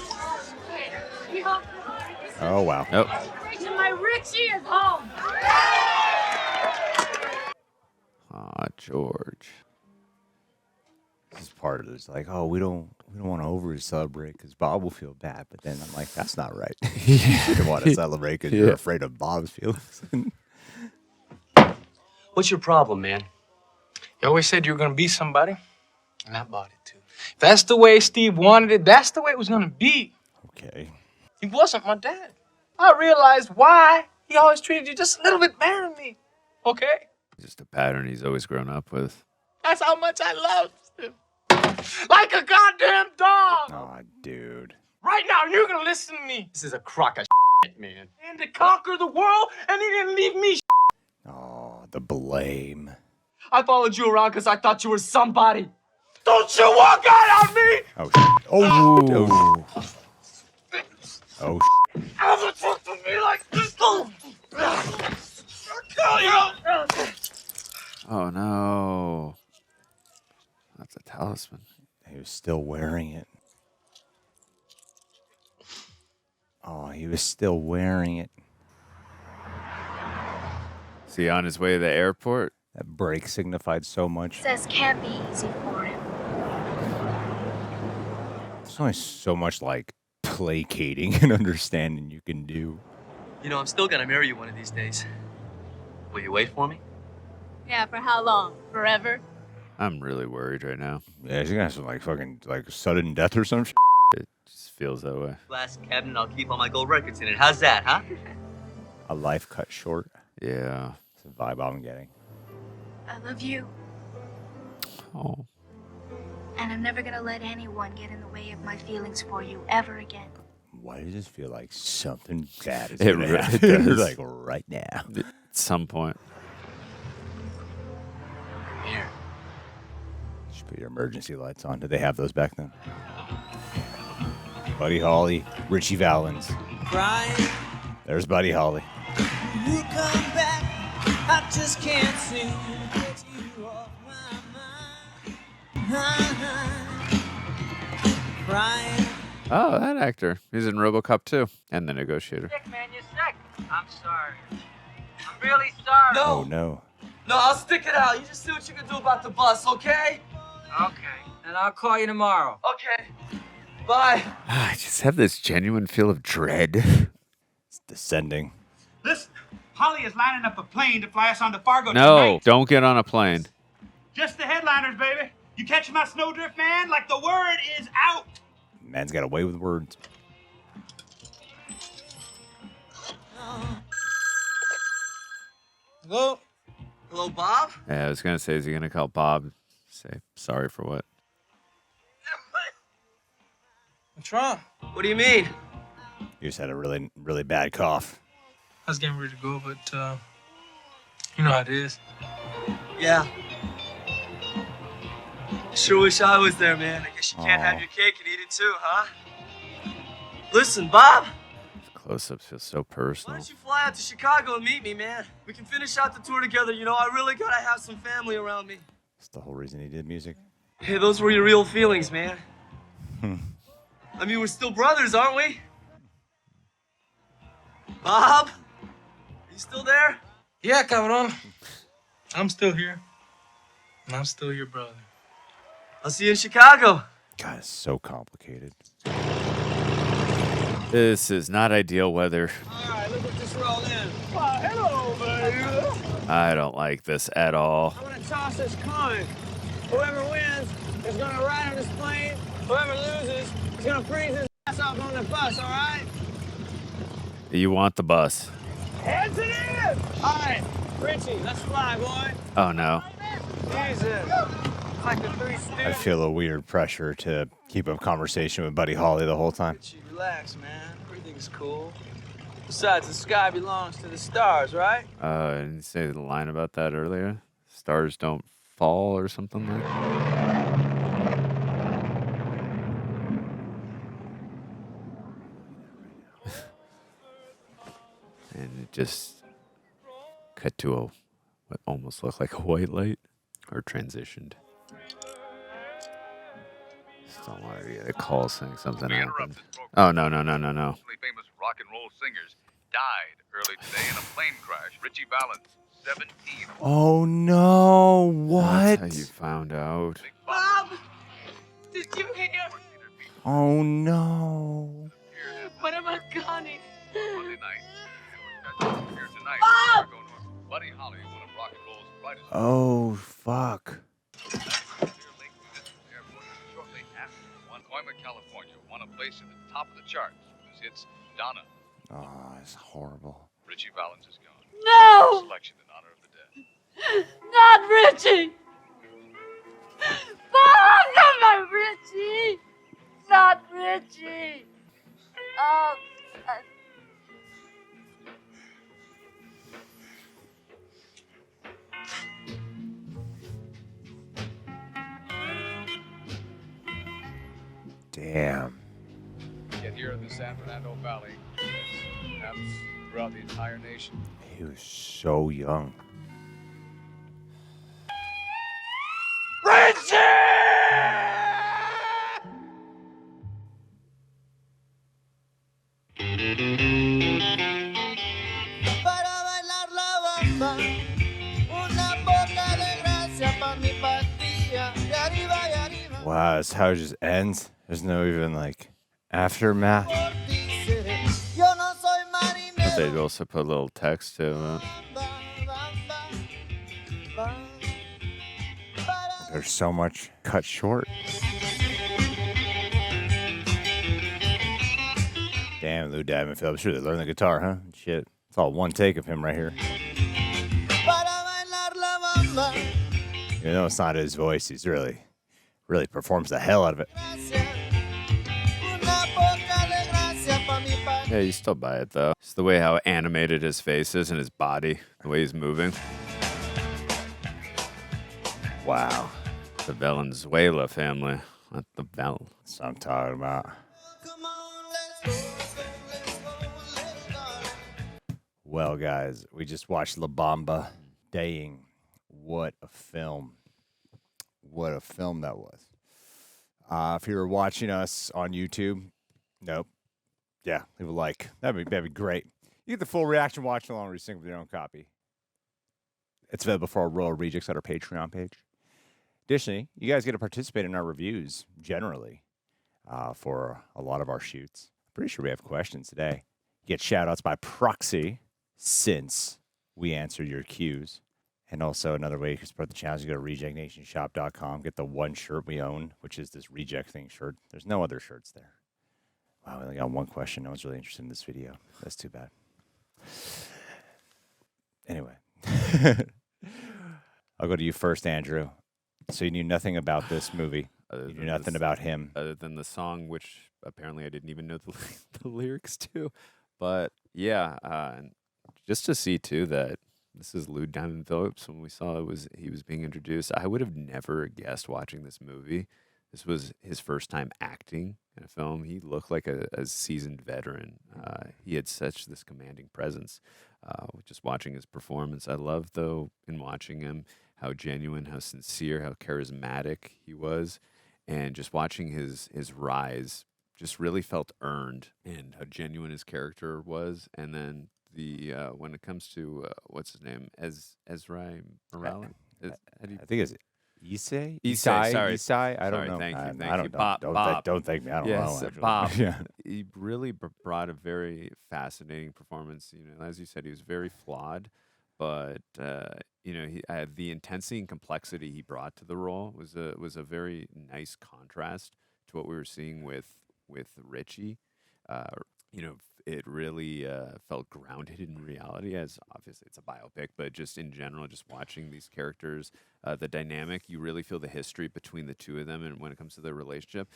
Oh, wow. Nope. My Ritchie is home. Aw, George. This is part of this. Like, oh, we don't want to over celebrate because Bob will feel bad. But then I'm like, that's not right. You don't want to celebrate because you're afraid of Bob's feelings. What's your problem, man? You always said you were gonna be somebody, and I bought it too. If that's the way Steve wanted it, that's the way it was gonna be. Okay. He wasn't my dad. I realized why he always treated you just a little bit better than me. Okay? Just a pattern he's always grown up with. That's how much I loved him. Like a goddamn dog. Oh, dude. Right now, you're gonna listen to me. This is a crock of shit, man. And to conquer the world, and he didn't leave me. Oh, the blame. I followed you around because I thought you were somebody. Don't you walk out on me! Oh, shit. Oh. Oh, shit. Ever talk to me like this? I'll kill you! Oh, no. That's a talisman. He was still wearing it. Oh, he was still wearing it. Is he on his way to the airport? That break signified so much. Says can't be easy for him. There's only so much like placating and understanding you can do. You know, I'm still gonna marry you one of these days. Will you wait for me? Yeah, for how long? Forever? I'm really worried right now. Yeah, he's gonna have some like fucking like sudden death or some shit. It just feels that way. Last cabinet, I'll keep all my gold records in it. How's that, huh? A life cut short. Yeah. It's the vibe I'm getting. I love you. Oh. And I'm never gonna let anyone get in the way of my feelings for you ever again. Why does this feel like something bad is It gonna really happen? does. Like right now. At some point. Here. Just put your emergency lights on. Did they have those back then? Buddy Holly, Ritchie Valens. Crying, There's Buddy Holly. you come back. I just can't seem to get you off my mind. Crying. Oh, that actor. He's in RoboCop 2 and The Negotiator. Sick, man, you're sick. I'm sorry. I'm really sorry. Oh no. No, I'll stick it out. You just see what you can do about the bus, okay? Okay. And I'll call you tomorrow. Okay. Bye. I just have this genuine feel of dread. It's descending. Listen, Holly is lining up a plane to fly us on to Fargo No, tonight. don't get on a plane. Just the headliners, baby. You catch my snowdrift, man? Like the word is out. Man's got away with words. Hello? Hello, Bob? Yeah, I was going to say, is he going to call Bob? Say, sorry for what? What's wrong? What do you mean? You just had a really, really bad cough. I was getting ready to go, but you know how it is. Yeah. Sure wish I was there, man. I guess you can't have your cake and eat it too, huh? Listen, Bob. Close-ups feel so Why personal. don't you fly out to Chicago and meet me, man? We can finish out the tour together. You know, I really gotta have some family around me. That's the whole reason he did music. Hey, those were your real feelings, man. I mean, we're still brothers, aren't we? Bob? Are you still there? Yeah, cabrón. I'm still here. And I'm still your brother. I'll see you in Chicago. God, it's so complicated. This is not ideal weather. All right, look what just rolled in. Well, hello, baby. I don't like this at all. I'm gonna toss this coin. Whoever wins is gonna ride on this plane. Whoever loses is gonna freeze his ass off on the bus, all right? You want the bus. Heads it in! All right, Richie, let's fly, boy. Oh, no. Jesus. It's like the Three Stooges. I feel a weird pressure to keep up conversation with Buddy Holly the whole time. Richie, relax, man. Everything's cool. Besides, the sky belongs to the stars, right? Didn't you say the line about that earlier? Stars don't fall or something like that? And it just cut to a what almost looked like a white light, or transitioned. Just don't want to get a call saying something happened. Oh, no. Famous rock and roll singers died early today in a plane crash. Ritchie Valens, 17. Oh no! What? That's how you found out. Bob! Did you hear? Oh no! What about Connie? Monday night. Here tonight. Bob! Buddy Holly, one of rock and roll's brightest. Oh fuck! Shortly after Coima, California, won a place at the top of the charts with his hits Donna. Oh, it's horrible. Ritchie Valens is gone. No! Selection in honor of the dead. Not Richie! Bob, not my Richie! Not Richie! Oh, Damn. Yet here in the San Fernando Valley, perhaps throughout the entire nation. He was so young. Para bailar la bamba, una poca de gracia pa' mi pastilla, de arriba y arriba. Wow, that's how it just ends. There's no even like aftermath. Yo no soy marinero. They'd also put a little text to it. There's so much cut short. Damn, Lou Diamond Phillips. Sure, they learned the guitar, huh? Shit. It's all one take of him right here. Para bailar la bamba. Even though it's not his voice, he's really Really performs the hell out of it. Yeah, you still buy it though. It's the way how animated his face is and his body, the way he's moving. Wow. The Valenzuela family, not the Val. That's what I'm talking about. Well, guys, we just watched La Bamba. Dang, what a film. What a film that was. If you were watching us on YouTube, nope. Yeah, leave a like. That'd be great. You get the full reaction, watch along, or sync with your own copy. It's available for our Royal Rejects at our Patreon page. Additionally, you guys get to participate in our reviews generally for a lot of our shoots. I'm pretty sure we have questions today. You get shout-outs by proxy since we answer your cues. And also another way you can support the channel is you go to rejectnationshop.com. Get the one shirt we own, which is this Reject Thing shirt. There's no other shirts there. Wow, we only got one question. No one's really interested in this video. That's too bad. Anyway. I'll go to you first, Andrew. So you knew nothing about this movie. You knew nothing about him. Other than the song, which apparently I didn't even know the lyrics to. But yeah, just to see too that this is Lou Diamond Phillips. When we saw he was being introduced, I would have never guessed watching this movie. This was his first time acting in a film. He looked like a seasoned veteran. He had such this commanding presence. Just watching his performance, I love though in watching him how genuine, how sincere, how charismatic he was, and just watching his rise just really felt earned, and how genuine his character was. And then when it comes to what's his name, Esai Morales, I think it's Esai. Sorry. I don't know. Thank you. I don't know. Bob. Don't thank me. I don't know. Bob. Yeah. He really brought a very fascinating performance. You know, as you said, he was very flawed, but he the intensity and complexity he brought to the role was a very nice contrast to what we were seeing with Ritchie. It really felt grounded in reality, as obviously it's a biopic, but just in general, just watching these characters, the dynamic, you really feel the history between the two of them and when it comes to their relationship.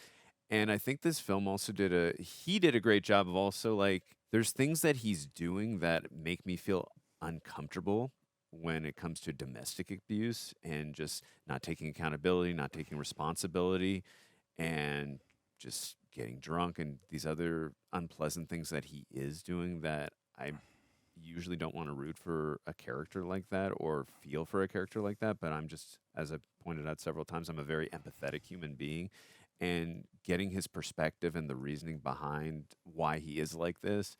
And I think this film also did a great job of also, like, there's things that he's doing that make me feel uncomfortable when it comes to domestic abuse and just not taking accountability, not taking responsibility, and just getting drunk and these other unpleasant things that he is doing that I usually don't want to root for a character like that or feel for a character like that. But I'm just, as I pointed out several times, I'm a very empathetic human being, and getting his perspective and the reasoning behind why he is like this,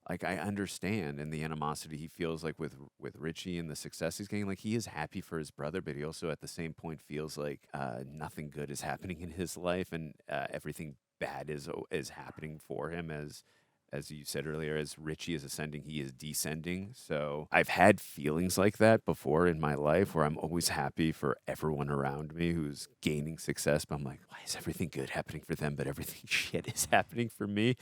like, I understand, and the animosity he feels like with Ritchie and the success he's getting. Like, he is happy for his brother, but he also at the same point feels like nothing good is happening in his life, and everything bad is happening for him. As you said earlier, as Ritchie is ascending, he is descending. So I've had feelings like that before in my life, where I'm always happy for everyone around me who's gaining success, but I'm like, why is everything good happening for them, but everything shit is happening for me?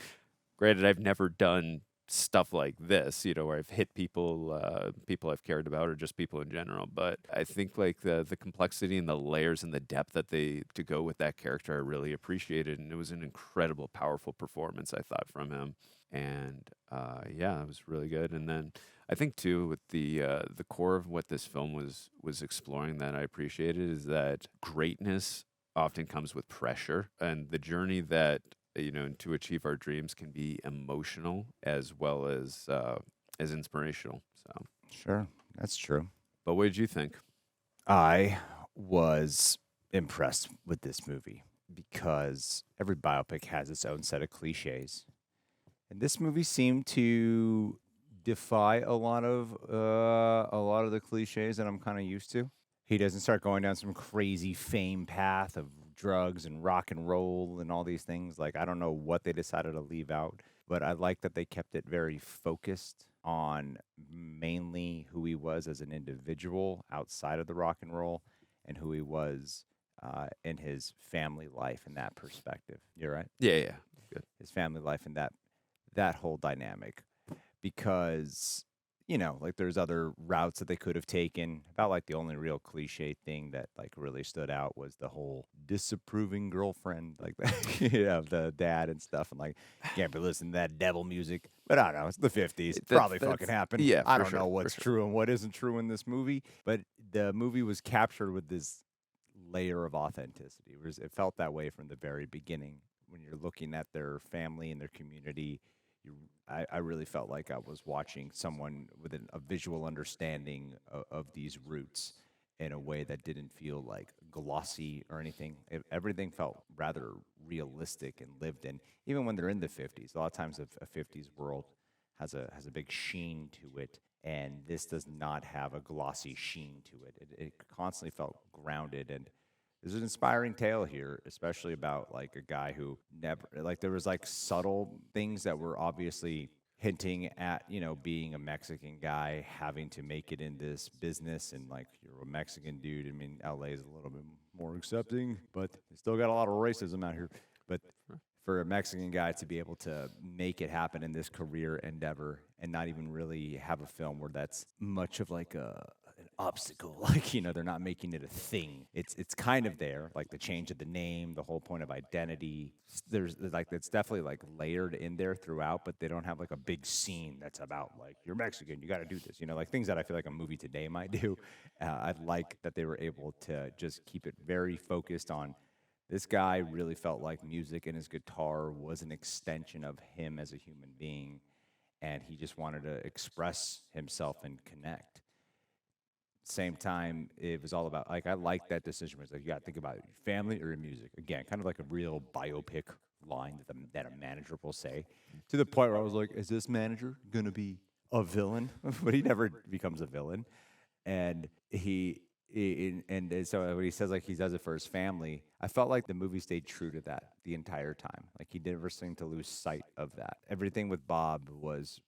Granted, I've never done stuff like this, where I've hit people I've cared about, or just people in general. But I think like the complexity and the layers and the depth that to go with that character, I really appreciated, and it was an incredible, powerful performance, I thought, from him. And it was really good. And then I think too, with the core of what this film was exploring that I appreciated is that greatness often comes with pressure, and the journey that to achieve our dreams can be emotional as well as inspirational. So Sure, that's true. But what did you think? I was impressed with this movie because every biopic has its own set of cliches, and this movie seemed to defy a lot of the cliches that I'm kind of used to. He doesn't start going down some crazy fame path of drugs and rock and roll and all these things. Like, I don't know what they decided to leave out, but I like that they kept it very focused on mainly who he was as an individual outside of the rock and roll, and who he was in his family life in that perspective. You're right? Yeah. Good. His family life and that whole dynamic. Because you know, like there's other routes that they could have taken. About like the only real cliche thing that like really stood out was the whole disapproving girlfriend, like of the dad and stuff. And like, can't be listening to that devil music. But I don't know, it's the 50s. Probably fucking happened. Yeah, I for don't know sure, what's for true and what isn't true in this movie. But the movie was captured with this layer of authenticity. It felt that way from the very beginning. When you're looking at their family and their community, I really felt like I was watching someone with a visual understanding of these roots in a way that didn't feel like glossy or anything. Everything felt rather realistic and lived in. Even when they're in the 50s, a lot of times a 50s world has a big sheen to it, and this does not have a glossy sheen to it. It constantly felt grounded, and there's an inspiring tale here, especially about like a guy who never, like there was like subtle things that were obviously hinting at, you know, being a Mexican guy, having to make it in this business, and like you're a Mexican dude. I mean, LA is a little bit more accepting, but they still got a lot of racism out here. But for a Mexican guy to be able to make it happen in this career endeavor and not even really have a film where that's much of like an obstacle, like, you know, they're not making it a thing. It's kind of there, like the change of the name, the whole point of identity. There's like, it's definitely like layered in there throughout, but they don't have like a big scene that's about like, you're Mexican, you got to do this, you know, like things that I feel like a movie today might do. I like that they were able to just keep it very focused on this guy. Really felt like music and his guitar was an extension of him as a human being, and he just wanted to express himself and connect. Same time, it was all about, like, I like that decision. It's like, you got to think about your family or your music. Again, kind of like a real biopic line that a manager will say, to the point where I was like, is this manager going to be a villain? But he never becomes a villain. And so when he says like he does it for his family, I felt like the movie stayed true to that the entire time. Like he never seemed to lose sight of that. Everything with Bob was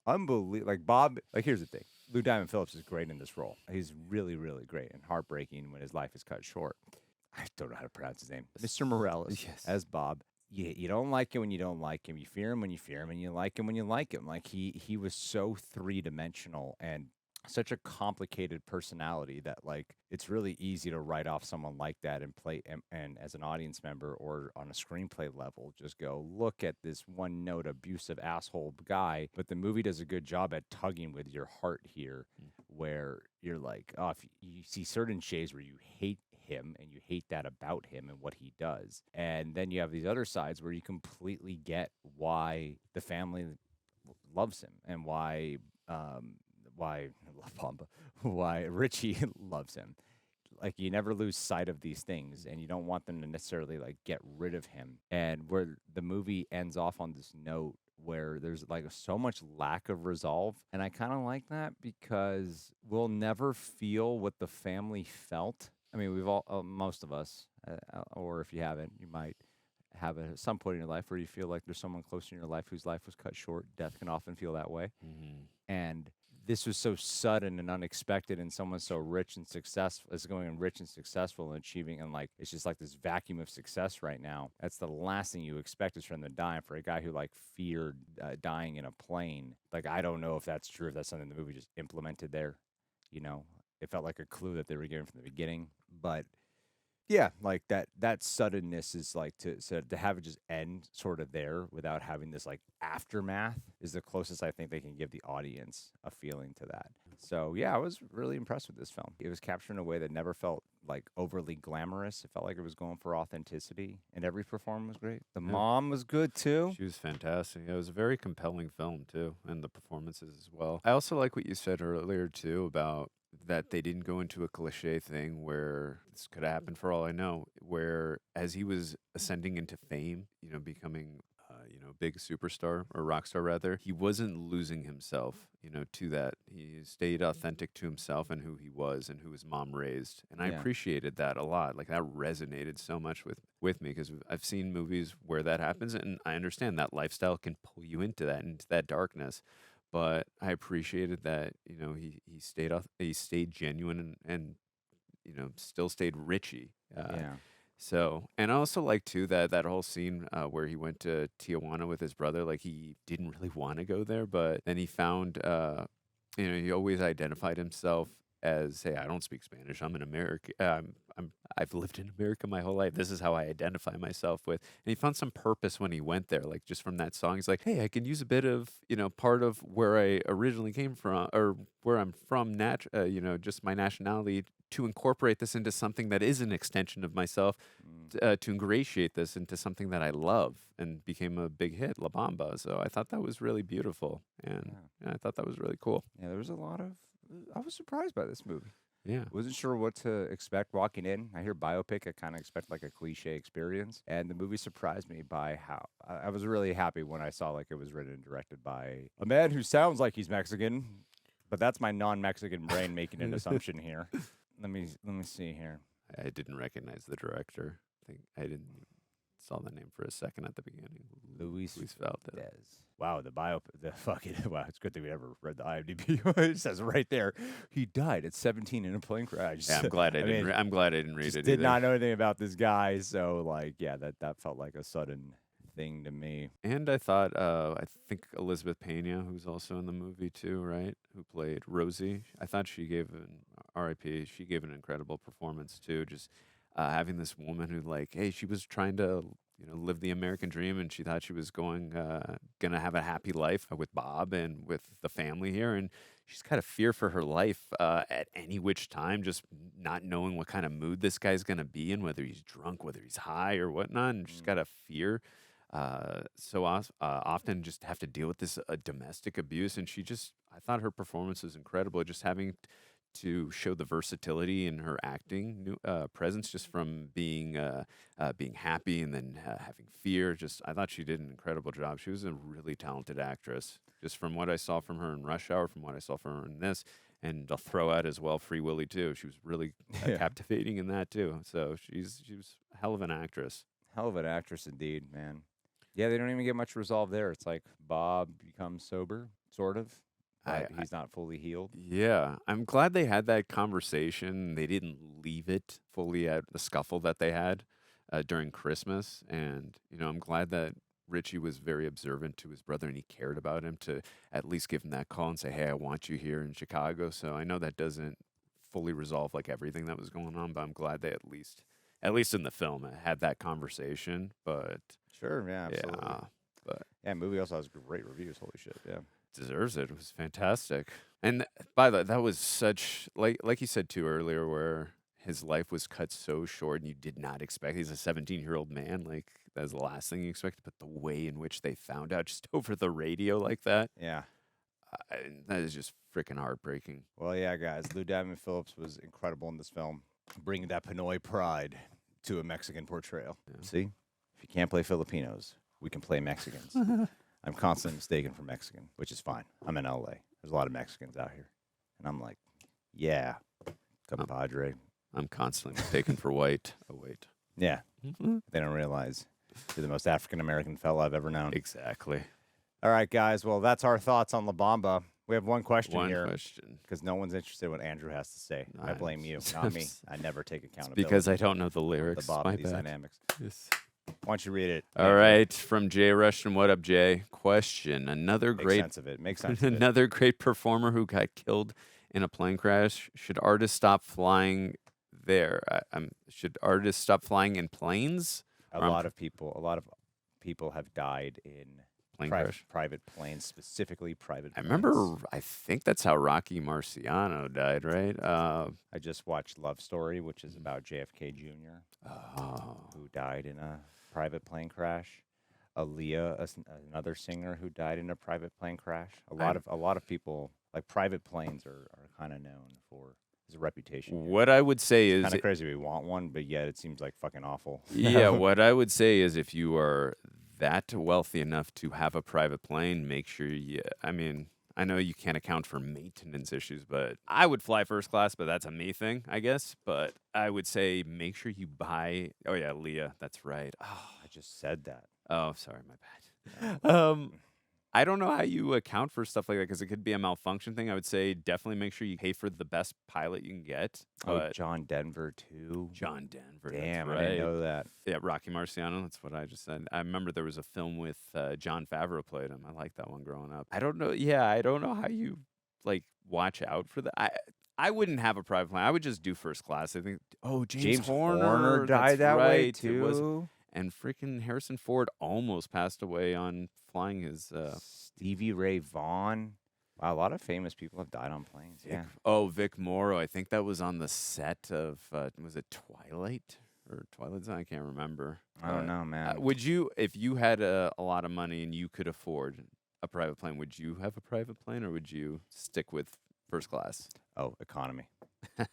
unbelievable. Like Bob, like here's the thing. Lou Diamond Phillips is great in this role. He's really, really great and heartbreaking when his life is cut short. I don't know how to pronounce his name. Mr. Morales as Bob. You don't like him when you don't like him. You fear him when you fear him, and you like him when you like him. Like he was so three-dimensional and such a complicated personality that like it's really easy to write off someone like that and play and as an audience member or on a screenplay level just go, look at this one note abusive asshole guy. But the movie does a good job at tugging with your heart here, where you're like, oh, if you see certain shades where you hate him and you hate that about him and what he does, and then you have these other sides where you completely get why the family loves him and why Bamba, why Ritchie loves him. Like you never lose sight of these things, and you don't want them to necessarily like get rid of him. And where the movie ends off on this note where there's like so much lack of resolve, and I kind of like that because we'll never feel what the family felt. I mean, we've all, most of us, or if you haven't, you might have at some point in your life where you feel like there's someone close in your life whose life was cut short. Death can often feel that way. And this was so sudden and unexpected, and someone so rich and successful is going rich and successful and achieving, and like it's just like this vacuum of success right now. That's the last thing you expect is for them to die. And for a guy who like feared dying in a plane, like I don't know if that's true, if that's something the movie just implemented there. You know, it felt like a clue that they were giving from the beginning, but yeah, like that suddenness is like to have it just end sort of there without having this like aftermath is the closest I think they can give the audience a feeling to that. So yeah, I was really impressed with this film. It was captured in a way that never felt like overly glamorous. It felt like it was going for authenticity, and every performance was great. The mom was good too. She was fantastic. It was a very compelling film too, and the performances as well. I also like what you said earlier too about that they didn't go into a cliche thing where this could happen for all I know, where as he was ascending into fame, you know, becoming, big superstar or rock star rather, he wasn't losing himself, you know, to that. He stayed authentic to himself and who he was and who his mom raised. And I appreciated that a lot. Like that resonated so much with me because I've seen movies where that happens, and I understand that lifestyle can pull you into that darkness. But I appreciated that, you know, he stayed genuine and you know, still stayed Ritchie. So, and I also like too that whole scene where he went to Tijuana with his brother. Like he didn't really want to go there, but then he found, he always identified himself as, hey, I don't speak Spanish. I'm an American. I've lived in America my whole life. This is how I identify myself with. And he found some purpose when he went there, like just from that song. He's like, hey, I can use a bit of, part of where I originally came from or where I'm from, just my nationality to incorporate this into something that is an extension of myself, to ingratiate this into something that I love, and became a big hit, La Bamba. So I thought that was really beautiful. And I thought that was really cool. Yeah, there was a lot of. I was surprised by this movie. Yeah. Wasn't sure what to expect walking in. I hear biopic, I kind of expect like a cliche experience. And the movie surprised me by how I was really happy when I saw like it was written and directed by a man who sounds like he's Mexican, but that's my non-Mexican brain making an assumption here. Let me see here. I didn't recognize the director. I didn't saw the name for a second at the beginning. Luis Valdez. Wow, wow, it's good that we ever read the IMDb. It says right there, he died at 17 in a plane crash. Yeah, I'm glad I didn't. I'm glad I didn't read it. Did not know anything about this guy, so like, yeah, that felt like a sudden thing to me. And I thought, I think Elizabeth Peña, who's also in the movie too, right? Who played Rosie. I thought she gave R.I.P. She gave an incredible performance too. Just having this woman who, like, hey, she was trying to, live the American dream, and she thought she was gonna have a happy life with Bob and with the family here, and she's got a fear for her life at any which time, just not knowing what kind of mood this guy's gonna be in, whether he's drunk, whether he's high or whatnot, and she's got a fear. Often just have to deal with this domestic abuse, and I thought her performance was incredible. Just having to show the versatility in her acting presence, just from being happy and then having fear. I thought she did an incredible job. She was a really talented actress, just from what I saw from her in Rush Hour, from what I saw from her in this, and I'll throw out as well Free Willy too. She was really captivating in that too. So she was a hell of an actress. Hell of an actress indeed, man. Yeah, they don't even get much resolve there. It's like Bob becomes sober, sort of. He's not fully healed. Yeah, I'm glad they had that conversation. They didn't leave it fully at the scuffle that they had during Christmas. And, I'm glad that Ritchie was very observant to his brother, and he cared about him to at least give him that call and say, hey, I want you here in Chicago. So I know that doesn't fully resolve like everything that was going on, but I'm glad they at least in the film, had that conversation. But sure, yeah, absolutely. Yeah, but movie also has great reviews. Holy shit, yeah. Deserves it. It was fantastic. And by the way, that was such, like you said too earlier, where his life was cut so short and you did not expect. He's a 17-year-old man. Like, that's the last thing you expected. But the way in which they found out just over the radio like that, yeah, that is just freaking heartbreaking. Well, yeah, guys, Lou Diamond Phillips was incredible in this film, bringing that Pinoy pride to a Mexican portrayal. Yeah. See, if you can't play Filipinos, we can play Mexicans. I'm constantly mistaken for Mexican, which is fine. I'm in LA. There's a lot of Mexicans out here. And I'm like, yeah, compadre. I'm constantly mistaken for white. Oh, wait. Yeah. They don't realize you're the most African-American fella I've ever known. Exactly. All right, guys. Well, that's our thoughts on La Bamba. We have one question here. One question. Because no one's interested in what Andrew has to say. I blame you, not me. I never take accountability. Because I don't know the lyrics. The Bob, these dynamics. Yes. Why don't you read it? All right, from Jay Rushton. What up, Jay? Question: Another Make great sense of it. Make sense of it. Another great performer who got killed in a plane crash. Should artists stop flying there? Should artists stop flying in planes? A lot of people have died in private planes, specifically private planes. I remember. I think that's how Rocky Marciano died, right? I just watched Love Story, which is about JFK Jr., who died in a private plane crash. Aaliyah, another singer who died in a private plane crash. A lot of people, like, private planes are kind of known for as a reputation. What I would say is kind of crazy we want one, but yet it seems like fucking awful. Yeah, what I would say is if you are that wealthy enough to have a private plane, make sure I know you can't account for maintenance issues, but I would fly first class, but that's a me thing, I guess. But I would say make sure you buy. Oh yeah, Leah, that's right. Oh, I just said that. Oh, sorry, my bad. I don't know how you account for stuff like that because it could be a malfunction thing. I would say definitely make sure you pay for the best pilot you can get. Oh, John Denver too. John Denver. Damn, that's I right. didn't know that. Yeah, Rocky Marciano. That's what I just said. I remember there was a film with John Favreau played him. I liked that one growing up. I don't know. Yeah, I don't know how you like watch out for that. I wouldn't have a private plane. I would just do first class. I think. Oh, James Horner died that way right. too. And freaking Harrison Ford almost passed away on flying his. Stevie Ray Vaughan. Wow, a lot of famous people have died on planes. Yeah. Vic Morrow. I think that was on the set of. Was it Twilight or Twilight Zone? I can't remember. I don't know, man. Would you, if you had a lot of money and you could afford a private plane, would you have a private plane or would you stick with first class? Oh, economy.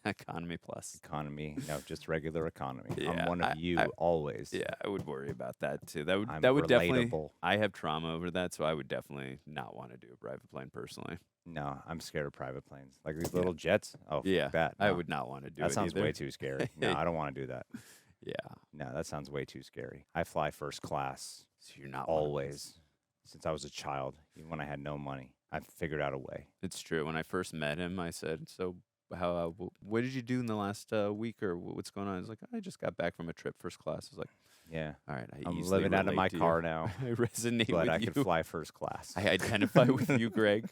Economy plus. Economy. No, just regular economy. Yeah, I'm one of you always. Yeah, I would worry about that too. That would I'm definitely. relatable. I have trauma over that, so I would definitely not want to do a private plane personally. No, I'm scared of private planes. Like these little jets. Oh, yeah, that. I No. would not want to do That it sounds either. way too scary. No, I don't want to do that. Yeah. No, that sounds way too scary. I fly first class. So you're not always. Since I was a child, even when I had no money, I figured out a way. It's true. When I first met him, I said, "So, what did you do in the last week, or what's going on?" He's like, "I just got back from a trip, first class." I was like, Yeah. All right, I'm easily living out of my relate to you. car now. I resonate but with I you. could fly first class. I identify with you, Greg.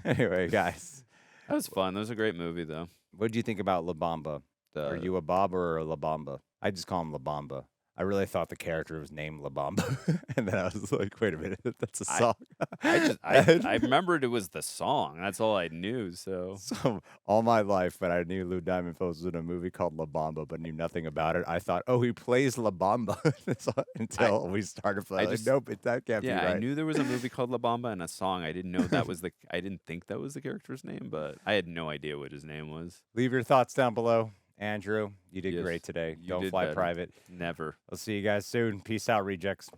Anyway, guys. That was fun. That was a great movie, though. What did you think about La Bamba? Are you a Bob or a La Bamba? I just call him La Bamba. I really thought the character was named La Bamba. And then I was like, wait a minute, that's a song. I remembered it was the song. That's all I knew. So all my life, when I knew Lou Diamond Phillips was in a movie called La Bamba, but knew nothing about it, I thought, oh, he plays La Bamba until we started playing. Nope, that can't be right. I knew there was a movie called La Bamba and a song. I didn't know that was the. I didn't think that was the character's name, but I had no idea what his name was. Leave your thoughts down below. Andrew, you did Yes, great today. you Don't did fly better. private. Never. I'll see you guys soon. Peace out, rejects.